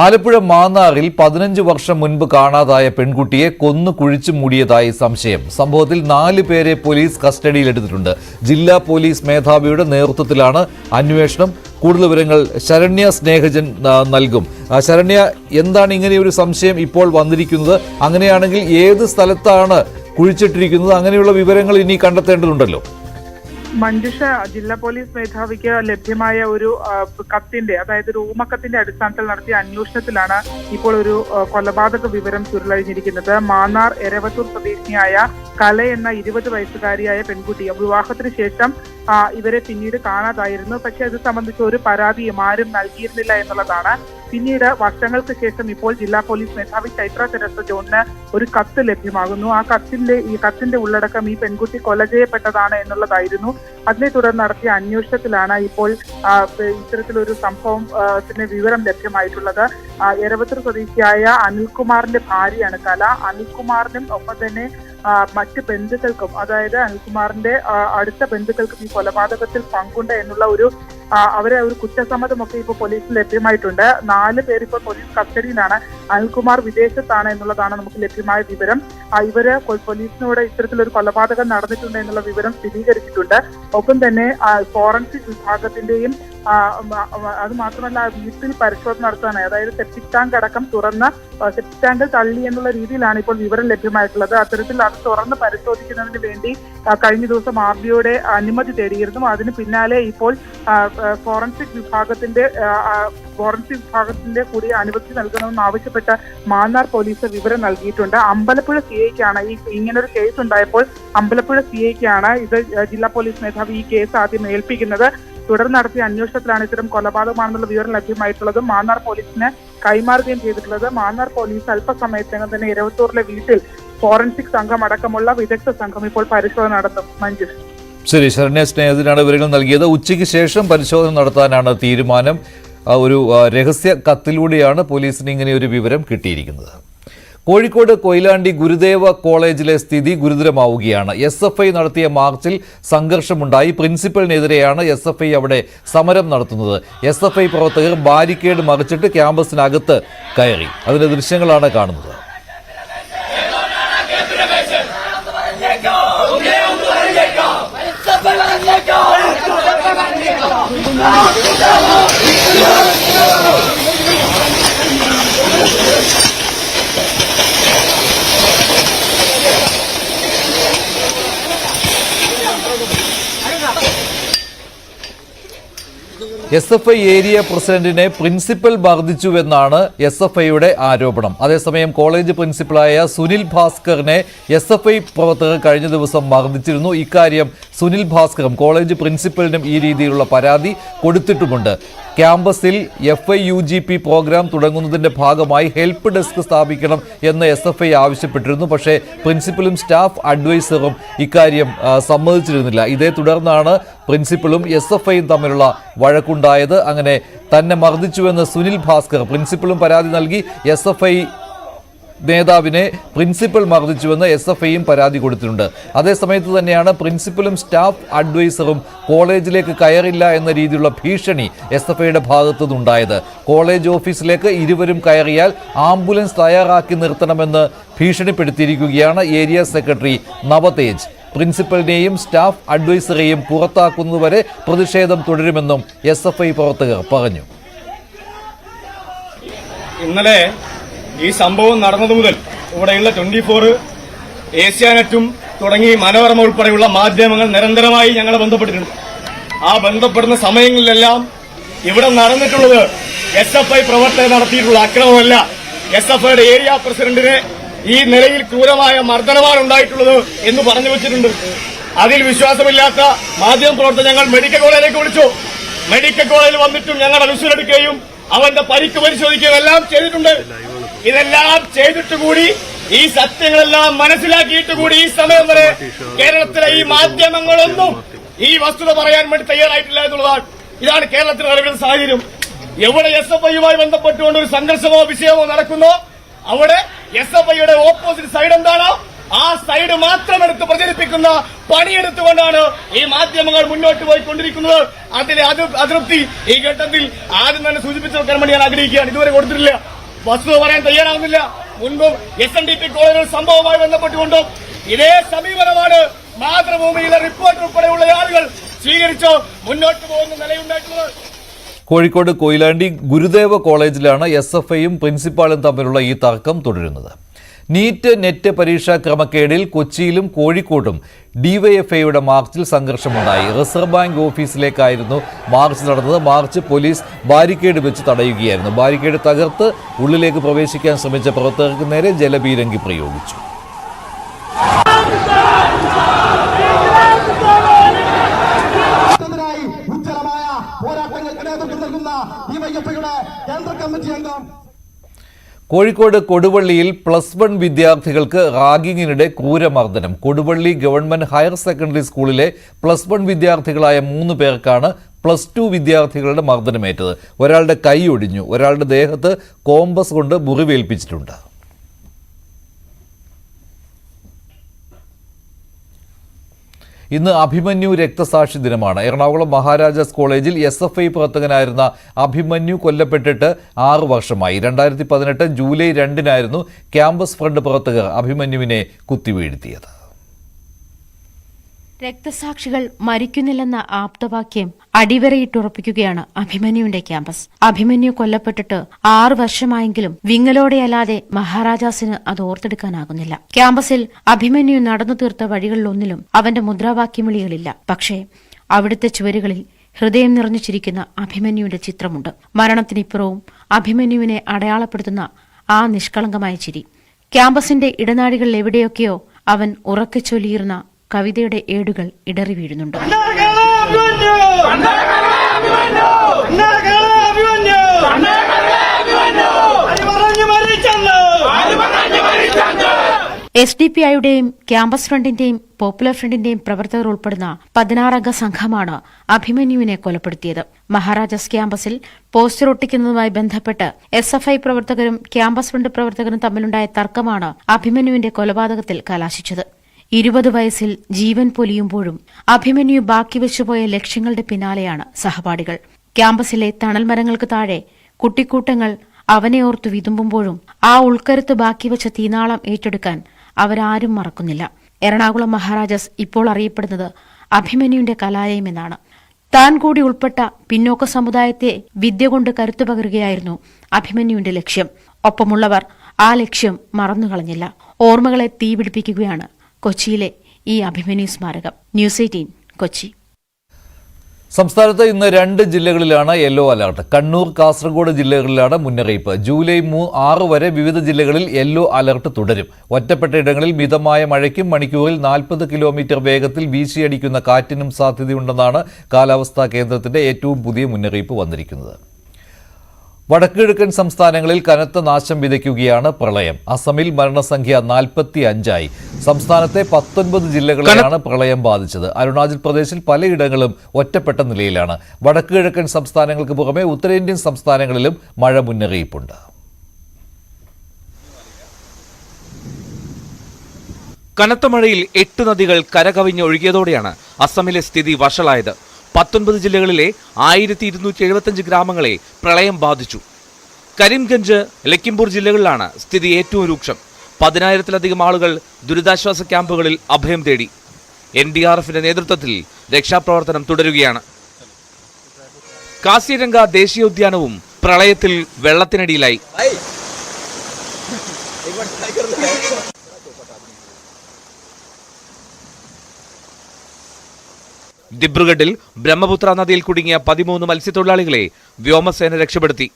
ആലപ്പുഴ മാന്നാറിൽ 15 വർഷം മുൻപ് കാണാതായ പെൺകുട്ടിയെ കൊന്നു കുഴിച്ചു മൂടിയതായി സംശയം. സംഭവത്തിൽ 4 പേരെ പോലീസ് കസ്റ്റഡിയിലെടുത്തിട്ടുണ്ട്. ജില്ലാ പോലീസ് മേധാവിയുടെ നേതൃത്വത്തിലാണ് അന്വേഷണം. കൂടുതൽ വിവരങ്ങൾ ശരണ്യ സ്നേഹജൻ നൽകും. ശരണ്യ, എന്താണ് ഇങ്ങനെയൊരു സംശയം ഇപ്പോൾ വന്നിരിക്കുന്നത്? അങ്ങനെയാണെങ്കിൽ ഏത് സ്ഥലത്താണ് കുഴിച്ചിട്ടിരിക്കുന്നത്? അങ്ങനെയുള്ള വിവരങ്ങൾ ഇനി കണ്ടെത്തേണ്ടതുണ്ടല്ലോ. മഞ്ജുഷ, ജില്ലാ പോലീസ് മേധാവിക്ക് ലഭ്യമായ ഒരു കത്തിന്റെ, അതായത് ഒരു ഊമക്കത്തിന്റെ അടിസ്ഥാനത്തിൽ നടത്തിയ അന്വേഷണത്തിലാണ് ഇപ്പോൾ ഒരു കൊലപാതക വിവരം ചുരുളഴിഞ്ഞിരിക്കുന്നത്. മാന്നാർ എരവത്തൂർ സ്വദേശിനിയായ കല എന്ന 20 വയസ്സുകാരിയായ പെൺകുട്ടി വിവാഹത്തിന് ശേഷം ഇവരെ പിന്നീട് കാണാതായിരുന്നു. പക്ഷെ ഇത് സംബന്ധിച്ച് ഒരു പരാതിയും ആരും നൽകിയിരുന്നില്ല എന്നുള്ളതാണ്. പിന്നീട് വർഷങ്ങൾക്ക് ശേഷം ഇപ്പോൾ ജില്ലാ പോലീസ് മേധാവി ചൈത്ര തെരേസ ജോണിന് ഒരു കത്ത് ലഭ്യമാകുന്നു. ആ കത്തിന്റെ ഉള്ളടക്കം ഈ പെൺകുട്ടി കൊല ചെയ്യപ്പെട്ടതാണ് എന്നുള്ളതായിരുന്നു. അതിനെ തുടർന്ന് നടത്തിയ അന്വേഷണത്തിലാണ് ഇപ്പോൾ ഇത്തരത്തിലൊരു സംഭവത്തിന് വിവരം ലഭ്യമായിട്ടുള്ളത്. എരവത്തൂർ സ്വദേശിയായ അനിൽകുമാറിന്റെ ഭാര്യയാണ് കല. അനിൽകുമാറിനും ഒപ്പം തന്നെ മറ്റ് ബന്ധുക്കൾക്കും, അതായത് അനിൽകുമാറിന്റെ അടുത്ത ബന്ധുക്കൾക്കും ഈ കൊലപാതകത്തിൽ പങ്കുണ്ട് എന്നുള്ള അവരെ ഒരു കുറ്റസമ്മതമൊക്കെ ഇപ്പോൾ പോലീസിൽ ലഭ്യമായിട്ടുണ്ട്. 4 പേർ ഇപ്പോൾ പോലീസ് കസ്റ്റഡിയിലാണ്. അനിൽകുമാർ വിദേശത്താണ് എന്നുള്ളതാണ് നമുക്ക് ലഭ്യമായ വിവരം. ഇവര് പോലീസിനോട് ഇത്തരത്തിലൊരു കൊലപാതകം നടന്നിട്ടുണ്ട് എന്നുള്ള വിവരം സ്ഥിരീകരിച്ചിട്ടുണ്ട്. ഒപ്പം തന്നെ ഫോറൻസിക് വിഭാഗത്തിന്റെയും അത് മാത്രമല്ല വീട്ടിൽ പരിശോധന നടത്താനായി, അതായത് സെപ്റ്റിക് ടാങ്ക് അടക്കം തുറന്ന് സെപ്റ്റിക് ടാങ്ക് തള്ളി എന്നുള്ള രീതിയിലാണ് ഇപ്പോൾ വിവരം ലഭ്യമായിട്ടുള്ളത്. അത്തരത്തിൽ അത് തുറന്ന് പരിശോധിക്കുന്നതിന് വേണ്ടി കഴിഞ്ഞ ദിവസം RBIയുടെ അനുമതി തേടിയിരുന്നു. അതിന് പിന്നാലെ ഇപ്പോൾ ഫോറൻസിക് വിഭാഗത്തിന്റെ കൂടി അനുമതി നൽകണമെന്ന് ആവശ്യപ്പെട്ട് മാന്നാർ പോലീസ് വിവരം നൽകിയിട്ടുണ്ട്. അമ്പലപ്പുഴ CIക്കാണ് ഇങ്ങനൊരു കേസ് ഉണ്ടായപ്പോൾ അമ്പലപ്പുഴ CIക്കാണ് ഇത് ജില്ലാ പോലീസ് മേധാവി ഈ കേസ് ആദ്യം ഏൽപ്പിക്കുന്നത്. തുടർന്ന് നടത്തിയ അന്വേഷണത്തിലാണ് ഇത്തരം കൊലപാതകമാണെന്നുള്ള വിവരം ലഭ്യമായിട്ടുള്ളത്. മാന്നാർ പോലീസിന് കൈമാറുകയും ചെയ്തിട്ടുള്ളത്. മാന്നാർ പോലീസ് അല്പസമയത്തിനകം തന്നെ എരവത്തൂരിലെ വീട്ടിൽ ഫോറൻസിക് സംഘം അടക്കമുള്ള വിദഗ്ധ സംഘം ഇപ്പോൾ പരിശോധന നടത്തും. മഞ്ജുഷ്. ശരി, ശരണ്യ സ്നേഹത്തിനാണ് വിവരങ്ങൾ നൽകിയത്. ഉച്ചയ്ക്ക് ശേഷം പരിശോധന നടത്താനാണ് തീരുമാനം. ഒരു രഹസ്യ കത്തിലൂടെയാണ് പോലീസിന് ഇങ്ങനെ ഒരു വിവരം കിട്ടിയിരിക്കുന്നത്. കോഴിക്കോട് കൊയിലാണ്ടി ഗുരുദേവ കോളേജിലെ സ്ഥിതി ഗുരുതരമാവുകയാണ്. SFI നടത്തിയ മാർച്ചിൽ സംഘർഷമുണ്ടായി. പ്രിൻസിപ്പലിനെതിരെയാണ് SFI അവിടെ സമരം നടത്തുന്നത്. SFI പ്രവർത്തകർ ബാരിക്കേഡ് മറിച്ചിട്ട് ക്യാമ്പസിനകത്ത് കയറി. അതിന്റെ ദൃശ്യങ്ങളാണ് കാണുന്നത്. SFI ഏരിയ പ്രസിഡന്റിനെ പ്രിൻസിപ്പൽ മർദ്ദിച്ചുവെന്നാണ് SFIയുടെ ആരോപണം. അതേസമയം കോളേജ് പ്രിൻസിപ്പലായ സുനിൽ ഭാസ്കറിനെ SFI പ്രവർത്തകർ കഴിഞ്ഞ ദിവസം മർദ്ദിച്ചിരുന്നു. ഇക്കാര്യം സുനിൽ ഭാസ്കറും കോളേജ് പ്രിൻസിപ്പലിനും ഈ രീതിയിലുള്ള പരാതി കൊടുത്തിട്ടുമുണ്ട്. ക്യാമ്പസിൽ FIUGP പ്രോഗ്രാം തുടങ്ങുന്നതിന്റെ ഭാഗമായി ഹെൽപ്പ് ഡെസ്ക് സ്ഥാപിക്കണം എന്ന് SFI ആവശ്യപ്പെട്ടിരുന്നു. പക്ഷേ പ്രിൻസിപ്പലും സ്റ്റാഫ് അഡ്വൈസറും ഇക്കാര്യം സമ്മതിച്ചിരുന്നില്ല. ഇതേ തുടർന്നാണ് പ്രിൻസിപ്പലും SFIയും തമ്മിലുള്ള വഴക്കുണ്ടായത്. അങ്ങനെ തന്നെ മർദ്ദിച്ചുവെന്ന് സുനിൽ ഭാസ്കർ പ്രിൻസിപ്പലും പരാതി നൽകി. SFI നേതാവിനെ പ്രിൻസിപ്പൽ മർദ്ദിച്ചുവെന്ന് SFIയും പരാതി കൊടുത്തിട്ടുണ്ട്. അതേസമയത്ത് തന്നെയാണ് പ്രിൻസിപ്പലും സ്റ്റാഫ് അഡ്വൈസറും കോളേജിലേക്ക് കയറില്ല എന്ന രീതിയിലുള്ള ഭീഷണി SFIയുടെ ഭാഗത്തു നിന്നുണ്ടായത്. കോളേജ് ഓഫീസിലേക്ക് ഇരുവരും കയറിയാൽ ആംബുലൻസ് തയ്യാറാക്കി നിർത്തണമെന്ന് ഭീഷണിപ്പെടുത്തിയിരിക്കുകയാണ് ഏരിയ സെക്രട്ടറി നവതേജ്. പ്രിൻസിപ്പലിനെയും സ്റ്റാഫ് അഡ്വൈസറെയും പുറത്താക്കുന്നതുവരെ പ്രതിഷേധം തുടരുമെന്നും SFI പ്രവർത്തകർ പറഞ്ഞു. ഇന്നലെ ഈ സംഭവം നടന്നതു മുതൽ ഇവിടെയുള്ള 24, ഏഷ്യാനെറ്റും തുടങ്ങി മനോരമ ഉൾപ്പെടെയുള്ള മാധ്യമങ്ങൾ നിരന്തരമായി ഞങ്ങളെ ബന്ധപ്പെട്ടിട്ടുണ്ട്. ആ ബന്ധപ്പെടുന്ന സമയങ്ങളിലെല്ലാം ഇവിടെ നടന്നിട്ടുള്ളത് SFI പ്രവർത്തകർ നടത്തിയിട്ടുള്ള അക്രമമല്ല, SFIയുടെ ഏരിയ പ്രസിഡന്റിനെ ഈ നിലയിൽ ക്രൂരമായ മർദ്ദനമാണ് ഉണ്ടായിട്ടുള്ളത് എന്ന് പറഞ്ഞു വെച്ചിട്ടുണ്ട്. അതിൽ വിശ്വാസമില്ലാത്ത മാധ്യമ പ്രവർത്തകർ ഞങ്ങൾ മെഡിക്കൽ കോളേജിലേക്ക് വിളിച്ചു. മെഡിക്കൽ കോളേജിൽ വന്നിട്ടും ഞങ്ങളെ വിശ്വലെടുക്കുകയും അവന്റെ പരിക്ക് പരിശോധിക്കുകയും എല്ലാം ചെയ്തിട്ടുണ്ട്. ഇതെല്ലാം ചെയ്തിട്ട് കൂടി ഈ സത്യങ്ങളെല്ലാം മനസ്സിലാക്കിയിട്ട് കൂടി ഈ സമയം വരെ കേരളത്തിലെ ഈ മാധ്യമങ്ങളൊന്നും ഈ വസ്തുത പറയാൻ വേണ്ടി തയ്യാറായിട്ടില്ല എന്നുള്ളതാണ്. ഇതാണ് കേരളത്തിൽ നിലവിലുള്ള സാഹചര്യം. എവിടെ SFIയുമായി ബന്ധപ്പെട്ടുകൊണ്ട് ഒരു സംഘർഷമോ വിഷയമോ നടക്കുന്നോ അവിടെ SFIയുടെ ഓപ്പോസിറ്റ് സൈഡ് എന്താണോ ആ സൈഡ് മാത്രം എടുത്ത് പ്രചരിപ്പിക്കുന്ന പണിയെടുത്തുകൊണ്ടാണ് ഈ മാധ്യമങ്ങൾ മുന്നോട്ട് പോയിക്കൊണ്ടിരിക്കുന്നത്. അതിലെ അതൃപ്തി ഈ ഘട്ടത്തിൽ ആദ്യം തന്നെ സൂചിപ്പിച്ചു വെക്കാൻ വേണ്ടി ഞാൻ ആഗ്രഹിക്കുകയാണ്. ഇതുവരെ കൊടുത്തിട്ടില്ല, വസ്തുത പറയാൻ തയ്യാറാവുന്നില്ല. മുൻപും SNDP കോളേജ് സംഭവവുമായി ബന്ധപ്പെട്ടുകൊണ്ടും ഇതേ സമീപനമാണ് മാതൃഭൂമിയിലെ റിപ്പോർട്ടർ ഉൾപ്പെടെയുള്ള ആളുകൾ സ്വീകരിച്ചോ മുന്നോട്ട് പോകുന്ന നിലയുണ്ടായിട്ടുള്ളത്. കോഴിക്കോട് കൊയിലാണ്ടി ഗുരുദേവ കോളേജിലാണ് SFIയും പ്രിൻസിപ്പാളും തമ്മിലുള്ള ഈ തർക്കം തുടരുന്നത്. നീറ്റ് നെറ്റ് പരീക്ഷാ ക്രമക്കേടിൽ കൊച്ചിയിലും കോഴിക്കോട്ടും DYFIയുടെ മാർച്ചിൽ സംഘർഷമുണ്ടായി. റിസർവ് ബാങ്ക് ഓഫീസിലേക്കായിരുന്നു മാർച്ച് നടന്നത്. മാർച്ച് പോലീസ് ബാരിക്കേഡ് വെച്ച് തടയുകയായിരുന്നു. ബാരിക്കേഡ് തകർത്ത് ഉള്ളിലേക്ക് പ്രവേശിക്കാൻ ശ്രമിച്ച പ്രവർത്തകർക്ക് നേരെ ജലപീരങ്കി പ്രയോഗിച്ചു. കോഴിക്കോട് കൊടുവള്ളിയിൽ +1 വിദ്യാർത്ഥികൾക്ക് റാഗിങ്ങിനിടെ ക്രൂരമർദ്ദനം. കൊടുവള്ളി ഗവൺമെന്റ് ഹയർ സെക്കൻഡറി സ്കൂളിലെ +1 വിദ്യാർത്ഥികളായ 3 പേർക്കാണ് +2 വിദ്യാർത്ഥികളുടെ മർദ്ദനമേറ്റത്. ഒരാളുടെ കൈ ഒടിഞ്ഞു, ഒരാളുടെ ദേഹത്ത് കോമ്പസ് കൊണ്ട് മുറിവേൽപ്പിച്ചിട്ടുണ്ട്. ഇന്ന് അഭിമന്യു രക്തസാക്ഷി ദിനമാണ്. എറണാകുളം മഹാരാജാസ് കോളേജിൽ SFI പ്രവർത്തകനായിരുന്ന അഭിമന്യു കൊല്ലപ്പെട്ടിട്ട് 6 വർഷമായി. 2018 ജൂലൈ 2-നായിരുന്നു ക്യാമ്പസ് ഫ്രണ്ട് പ്രവർത്തകർ അഭിമന്യുവിനെ കുത്തിവീഴ്ത്തിയത്. രക്തസാക്ഷികൾ മരിക്കുന്നില്ലെന്ന ആപ്തവാക്യം അടിവരയിട്ടുറപ്പിക്കുകയാണ് അഭിമന്യുവിന്റെ ക്യാമ്പസ്. അഭിമന്യു കൊല്ലപ്പെട്ടിട്ട് 6 വർഷമായെങ്കിലും വിങ്ങലോടെയല്ലാതെ മഹാരാജാസിന് അത് ഓർത്തെടുക്കാനാകുന്നില്ല. ക്യാമ്പസിൽ അഭിമന്യു നടന്നു തീർത്ത വഴികളിലൊന്നിലും അവന്റെ മുദ്രാവാക്യം വിളികളില്ല. പക്ഷേ അവിടുത്തെ ചുവരുകളിൽ ഹൃദയം നിറഞ്ഞു ചിരിക്കുന്ന അഭിമന്യുവിന്റെ ചിത്രമുണ്ട്. മരണത്തിനിപ്പുറവും അഭിമന്യുവിനെ അടയാളപ്പെടുത്തുന്ന ആ നിഷ്കളങ്കമായ ചിരി. ക്യാമ്പസിന്റെ ഇടനാഴികളിൽ എവിടെയൊക്കെയോ അവൻ ഉറക്കെ ചൊല്ലിയിരുന്ന കവിതയുടെ ഏടുകൾ ഇടറി വീഴുന്നുണ്ട്. SDPIയുടെയും ക്യാമ്പസ് ഫ്രണ്ടിന്റെയും പോപ്പുലർ ഫ്രണ്ടിന്റെയും പ്രവർത്തകർ ഉൾപ്പെടുന്ന 16-അംഗ സംഘമാണ് അഭിമന്യുവിനെ കൊലപ്പെടുത്തിയത്. മഹാരാജാസ് ക്യാമ്പസിൽ പോസ്റ്റർ ഒട്ടിക്കുന്നതുമായി ബന്ധപ്പെട്ട് SFI പ്രവർത്തകരും ക്യാമ്പസ് ഫ്രണ്ട് പ്രവർത്തകരും തമ്മിലുണ്ടായ തർക്കമാണ് അഭിമന്യുവിന്റെ കൊലപാതകത്തിൽ കലാശിച്ചത്. 20 വയസ്സിൽ ജീവൻ പൊലിയുമ്പോഴും അഭിമന്യു ബാക്കി വെച്ചുപോയ ലക്ഷ്യങ്ങളുടെ പിന്നാലെയാണ് സഹപാഠികൾ. ക്യാമ്പസിലെ തണൽ മരങ്ങൾക്ക് താഴെ കുട്ടിക്കൂട്ടങ്ങൾ അവനെ ഓർത്തു വിതുമ്പുമ്പോഴും ആ ഉൾക്കരുത്ത് ബാക്കിവെച്ച തീനാളം ഏറ്റെടുക്കാൻ അവരാരും മറക്കുന്നില്ല. എറണാകുളം മഹാരാജാസ് ഇപ്പോൾ അറിയപ്പെടുന്നത് അഭിമന്യുവിന്റെ കലാലയം എന്നാണ്. താൻ കൂടി ഉൾപ്പെട്ട പിന്നോക്ക സമുദായത്തെ വിദ്യ കൊണ്ട് കരുത്തു പകരുകയായിരുന്നു അഭിമന്യുവിന്റെ ലക്ഷ്യം. ഒപ്പമുള്ളവർ ആ ലക്ഷ്യം മറന്നുകളഞ്ഞില്ല. ഓർമ്മകളെ തീപിടിപ്പിക്കുകയാണ് കൊച്ചിയിലെ ഈ അഭിമന്യു സ്മാരകം. ന്യൂസ് 18 കൊച്ചി. സംസ്ഥാനത്ത് ഇന്ന് 2 ജില്ലകളിലാണ് യെല്ലോ അലർട്ട്. കണ്ണൂർ, കാസർഗോഡ് ജില്ലകളിലാണ് മുന്നറിയിപ്പ്. ജൂലൈ 6 വരെ വിവിധ ജില്ലകളിൽ യെല്ലോ അലർട്ട് തുടരും. ഒറ്റപ്പെട്ട ഇടങ്ങളിൽ മിതമായ മഴയ്ക്കും മണിക്കൂറിൽ 40 കിലോമീറ്റർ വേഗത്തിൽ വീശിയടിക്കുന്ന കാറ്റിനും സാധ്യതയുണ്ടെന്നാണ് കാലാവസ്ഥാ കേന്ദ്രത്തിന്റെ ഏറ്റവും പുതിയ മുന്നറിയിപ്പ് വന്നിരിക്കുന്നത്. വടക്കുകിഴക്കൻ സംസ്ഥാനങ്ങളിൽ കനത്ത നാശം വിതയ്ക്കുകയാണ് പ്രളയം. അസമിൽ മരണസംഖ്യ 45ആയി. സംസ്ഥാനത്തെ 19 ജില്ലകളിലാണ് പ്രളയം ബാധിച്ചത്. അരുണാചൽ പ്രദേശിൽ പലയിടങ്ങളും ഒറ്റപ്പെട്ട നിലയിലാണ്. വടക്കുകിഴക്കൻ സംസ്ഥാനങ്ങൾക്ക് പുറമെ ഉത്തരേന്ത്യൻ സംസ്ഥാനങ്ങളിലും മഴ മുന്നറിയിപ്പുണ്ട്. കനത്ത മഴയിൽ 8 നദികൾ കരകവിഞ്ഞൊഴുകിയതോടെയാണ് അസമിലെ സ്ഥിതി വഷളായത്. 19 ജില്ലകളിലെ 1275 ഗ്രാമങ്ങളെ പ്രളയം ബാധിച്ചു. കരീംഗഞ്ച്, ലഖിംപൂർ ജില്ലകളിലാണ് സ്ഥിതി ഏറ്റവും രൂക്ഷം. 10,000-ലധികം ആളുകൾ ദുരിതാശ്വാസ ക്യാമ്പുകളിൽ അഭയം തേടി. NDRFിന്റെ നേതൃത്വത്തിൽ രക്ഷാപ്രവർത്തനം തുടരുകയാണ്. കാസിരംഗ ദേശീയോദ്യാനവും പ്രളയത്തിൽ വെള്ളത്തിനടിയിലായി. ദിബ്രുഗഡിൽ ബ്രഹ്മപുത്ര നദിയിൽ കുടുങ്ങിയ 13 മത്സ്യത്തൊഴിലാളികളെ വ്യോമസേന രക്ഷപ്പെടുത്തി.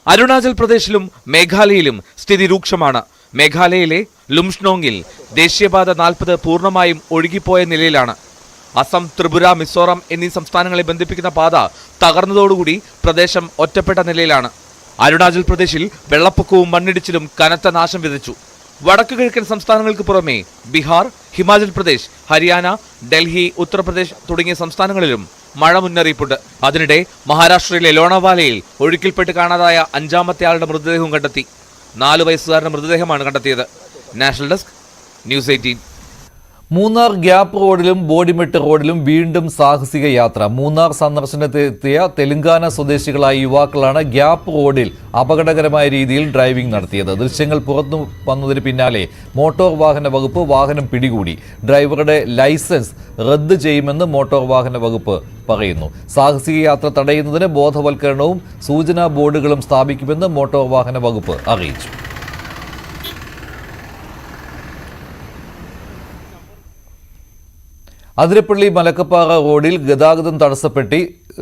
അരുണാചൽ പ്രദേശിലും മേഘാലയയിലും സ്ഥിതി രൂക്ഷമാണ്. മേഘാലയയിലെ ലുംഷ്നോങ്ങിൽ ദേശീയപാത 40 പൂർണ്ണമായും ഒഴുകിപ്പോയ നിലയിലാണ്. അസം, ത്രിപുര, മിസോറാം എന്നീ സംസ്ഥാനങ്ങളെ ബന്ധിപ്പിക്കുന്ന പാത തകർന്നതോടുകൂടി പ്രദേശം ഒറ്റപ്പെട്ട നിലയിലാണ്. അരുണാചൽ പ്രദേശിൽ വെള്ളപ്പൊക്കവും മണ്ണിടിച്ചിലും കനത്ത നാശം വിതച്ചു. വടക്കു കിഴക്കൻ സംസ്ഥാനങ്ങൾക്ക് പുറമെ ബീഹാർ, ഹിമാചൽ പ്രദേശ്, ഹരിയാന, ഡൽഹി, ഉത്തർപ്രദേശ് തുടങ്ങിയ സംസ്ഥാനങ്ങളിലും മഴ മുന്നറിയിപ്പുണ്ട്. അതിനിടെ മഹാരാഷ്ട്രയിലെ ലോണാവാലയിൽ ഒഴുക്കിൽപ്പെട്ട് കാണാതായ 5ാമത്തെ ആളുടെ മൃതദേഹവും കണ്ടെത്തി. 4 വയസ്സുകാരന്റെ മൃതദേഹമാണ് കണ്ടെത്തിയത്. National desk, news 18. Munnar gap റോഡിലും ബോഡിമെട്ട് റോഡിലും വീണ്ടും സാഹസിക യാത്ര. മൂന്നാർ സന്ദർശനത്തിനെത്തിയ തെലങ്കാന സ്വദേശികളായ യുവാക്കളാണ് ഗ്യാപ്പ് റോഡിൽ അപകടകരമായ രീതിയിൽ ഡ്രൈവിംഗ് നടത്തിയത്. ദൃശ്യങ്ങൾ പുറത്തു വന്നതിന് പിന്നാലെ മോട്ടോർ വാഹന വകുപ്പ് വാഹനം പിടികൂടി. ഡ്രൈവറുടെ ലൈസൻസ് റദ്ദ് ചെയ്യുമെന്ന് മോട്ടോർ വാഹന വകുപ്പ് പറയുന്നു. സാഹസിക യാത്ര തടയുന്നതിന് ബോധവൽക്കരണവും സൂചനാ ബോർഡുകളും സ്ഥാപിക്കുമെന്ന് മോട്ടോർ വാഹന വകുപ്പ് അറിയിച്ചു. അതിരപ്പള്ളി മലക്കപ്പാറ റോഡിൽ ഗതാഗതം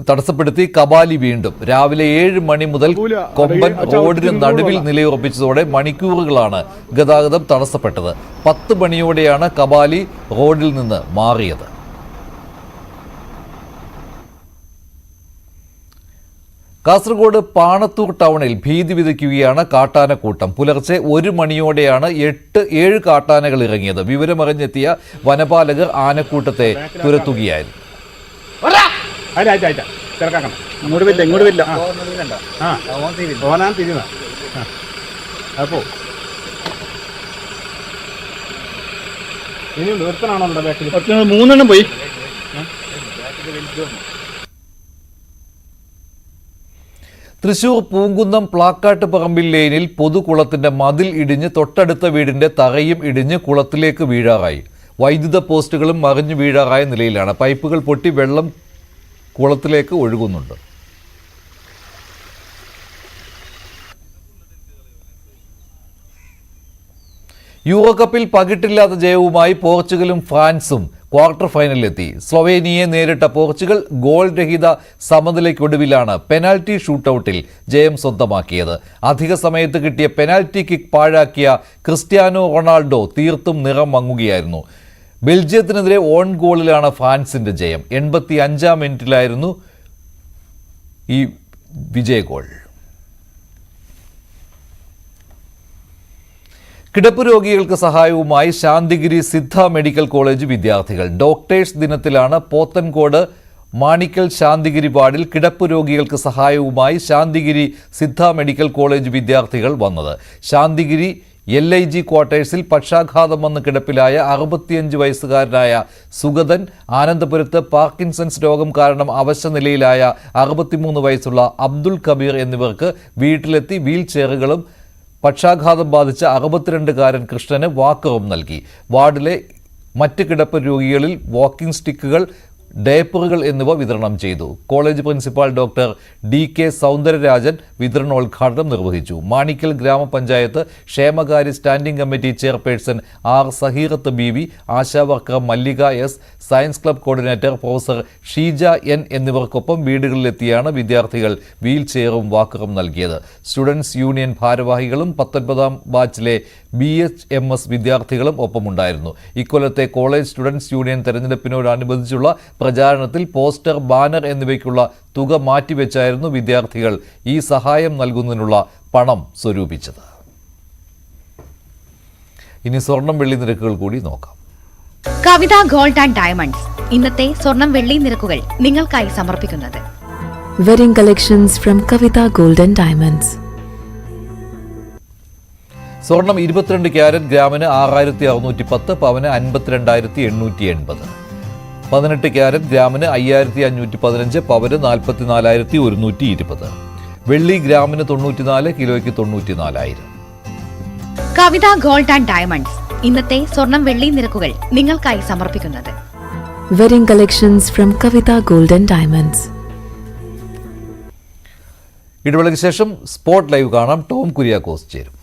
തടസ്സപ്പെടുത്തി കബാലി വീണ്ടും. രാവിലെ 7 മണി മുതൽ കൊമ്പൻ റോഡിന് നടുവിൽ നിലയുറപ്പിച്ചതോടെ മണിക്കൂറുകളാണ് ഗതാഗതം തടസ്സപ്പെട്ടത്. 10 മണിയോടെയാണ് കബാലി റോഡിൽ നിന്ന് മാറിയത്. കാസർഗോഡ് പാണത്തൂർ ടൗണിൽ ഭീതി വിതയ്ക്കുകയാണ് കാട്ടാനക്കൂട്ടം. പുലർച്ചെ 1 മണിയോടെയാണ് 7 കാട്ടാനകൾ ഇറങ്ങിയത്. വിവരമറിഞ്ഞെത്തിയ വനപാലകർ ആനക്കൂട്ടത്തെ തുരത്തുകയായിരുന്നു. പോയി. തൃശൂർ പൂങ്കുന്നം പ്ലാക്കാട്ട് പറമ്പിൽ ലെയിനിൽ പൊതുകുളത്തിന്റെ മതിൽ ഇടിഞ്ഞ് തൊട്ടടുത്ത വീടിന്റെ തറയും ഇടിഞ്ഞ് കുളത്തിലേക്ക് വീഴാറായി. വൈദ്യുത പോസ്റ്റുകളും മറിഞ്ഞു വീഴാറായ നിലയിലാണ്. പൈപ്പുകൾ പൊട്ടി വെള്ളം കുളത്തിലേക്ക് ഒഴുകുന്നുണ്ട്. യൂറോ കപ്പിൽ പകിട്ടില്ലാത്ത ജയവുമായി പോർച്ചുഗലും ഫ്രാൻസും ക്വാർട്ടർ ഫൈനലിലെത്തി. സ്ലൊവേനിയയെ നേരിട്ട പോർച്ചുഗൽ ഗോൾ രഹിത സമനിലയ്ക്കൊടുവിലാണ് പെനാൽറ്റി ഷൂട്ടൌട്ടിൽ ജയം സ്വന്തമാക്കിയത്. അധിക സമയത്ത് കിട്ടിയ പെനാൽറ്റി കിക്ക് പാഴാക്കിയ ക്രിസ്ത്യാനോ റൊണാൾഡോ തീർത്തും നിറം മങ്ങുകയായിരുന്നു. ബെൽജിയത്തിനെതിരെ ഓൺ ഗോളിലാണ് ഫ്രാൻസിന്റെ ജയം. 85-ാം മിനിറ്റിലായിരുന്നു ഈ വിജയ ഗോൾ. കിടപ്പ് രോഗികൾക്ക് സഹായവുമായി ശാന്തിഗിരി സിദ്ധ മെഡിക്കൽ കോളേജ് വിദ്യാർത്ഥികൾ. ഡോക്ടേഴ്സ് ദിനത്തിലാണ് പോത്തൻകോട് മാണിക്കൽ ശാന്തിഗിരി വാർഡിൽ കിടപ്പ് രോഗികൾക്ക് സഹായവുമായി ശാന്തിഗിരി സിദ്ധ മെഡിക്കൽ കോളേജ് വിദ്യാർത്ഥികൾ വന്നത്. ശാന്തിഗിരി LIG ക്വാർട്ടേഴ്സിൽ പക്ഷാഘാതം വന്ന് കിടപ്പിലായ 65 വയസ്സുകാരനായ സുഗതൻ, ആനന്ദപുരത്ത് പാർക്കിൻസൺസ് രോഗം കാരണം അവശനിലയിലായ 63 വയസ്സുള്ള അബ്ദുൾ കബീർ എന്നിവർക്ക് വീട്ടിലെത്തി വീൽ ചെയറുകളും പക്ഷാഘാതം ബാധിച്ച 62-കാരൻ കൃഷ്ണന് വാക്കറും നൽകി. വാർഡിലെ മറ്റ് കിടപ്പ് രോഗികളിൽ വാക്കിംഗ് സ്റ്റിക്കുകൾ, ഡയപ്പറുകൾ എന്നിവ വിതരണം ചെയ്തു. College principal doctor DK Soundararajan വിതരണോദ്ഘാടനം നിർവഹിച്ചു. മാണിക്കൽ ഗ്രാമപഞ്ചായത്ത് ക്ഷേമകാര്യ സ്റ്റാൻഡിംഗ് കമ്മിറ്റി ചെയർപേഴ്സൺ R സഹീറത്ത് ബീവി, ആശാവർക്കർ മല്ലിക S, science club coordinator professor Sheeja N എന്നിവർക്കൊപ്പം വീടുകളിലെത്തിയാണ് വിദ്യാർത്ഥികൾ വീൽ ചെയറും വാക്കറും നൽകിയത്. സ്റ്റുഡൻസ് യൂണിയൻ ഭാരവാഹികളും 19ാം ബാച്ചിലെ BHMS വിദ്യാർത്ഥികളും ഒപ്പമുണ്ടായിരുന്നു. ഇക്കൊല്ലത്തെ കോളേജ് സ്റ്റുഡൻസ് യൂണിയൻ തെരഞ്ഞെടുപ്പിനോടനുബന്ധിച്ചുള്ള പ്രചാരണത്തിൽ പോസ്റ്റർ, ബാനർ എന്നിവയ്ക്കുള്ള തുക മാറ്റിവെച്ചായിരുന്നു വിദ്യാർത്ഥികൾ ഈ സഹായം നൽകുന്നതിനുള്ള പണം സ്വരൂപിച്ചത്. ഇനി സ്വർണം വെള്ളി നിരക്കുകൾ കൂടി നോക്കാം. കവിത ഗോൾഡ് ആൻഡ് ഡയമണ്ട്സ് ഇന്നത്തെ സ്വർണം വെള്ളി നിരക്കുകൾ നിങ്ങൾക്കായി സമർപ്പിക്കുന്നത് wedding collections from Kavitha gold and diamonds. സ്വർണം 22 ക്യാരറ്റ് ഗ്രാമിന് 6610, പവന് 52,880. 18 ക്യാരറ്റ് ഗ്രാമിന് 5515, പവന് 44,120. വെള്ളി ഗ്രാമിന് 94, കിലോയ്ക്ക് 94,000. കവിത ഗോൾഡ് ആൻഡ് ഡയമണ്ട്സ് ഇന്നത്തെ സ്വർണം വെള്ളി നിരക്കുകൾ നിങ്ങൾക്കായി സമർപ്പിക്കുന്നത് wedding collections from Kavitha gold and diamonds. ഇടവേളയ്ക്ക് ശേഷം സ്പോട്ട് ലൈവ് കാണാം. ടോം കുര്യാക്കോസ് ചേരും.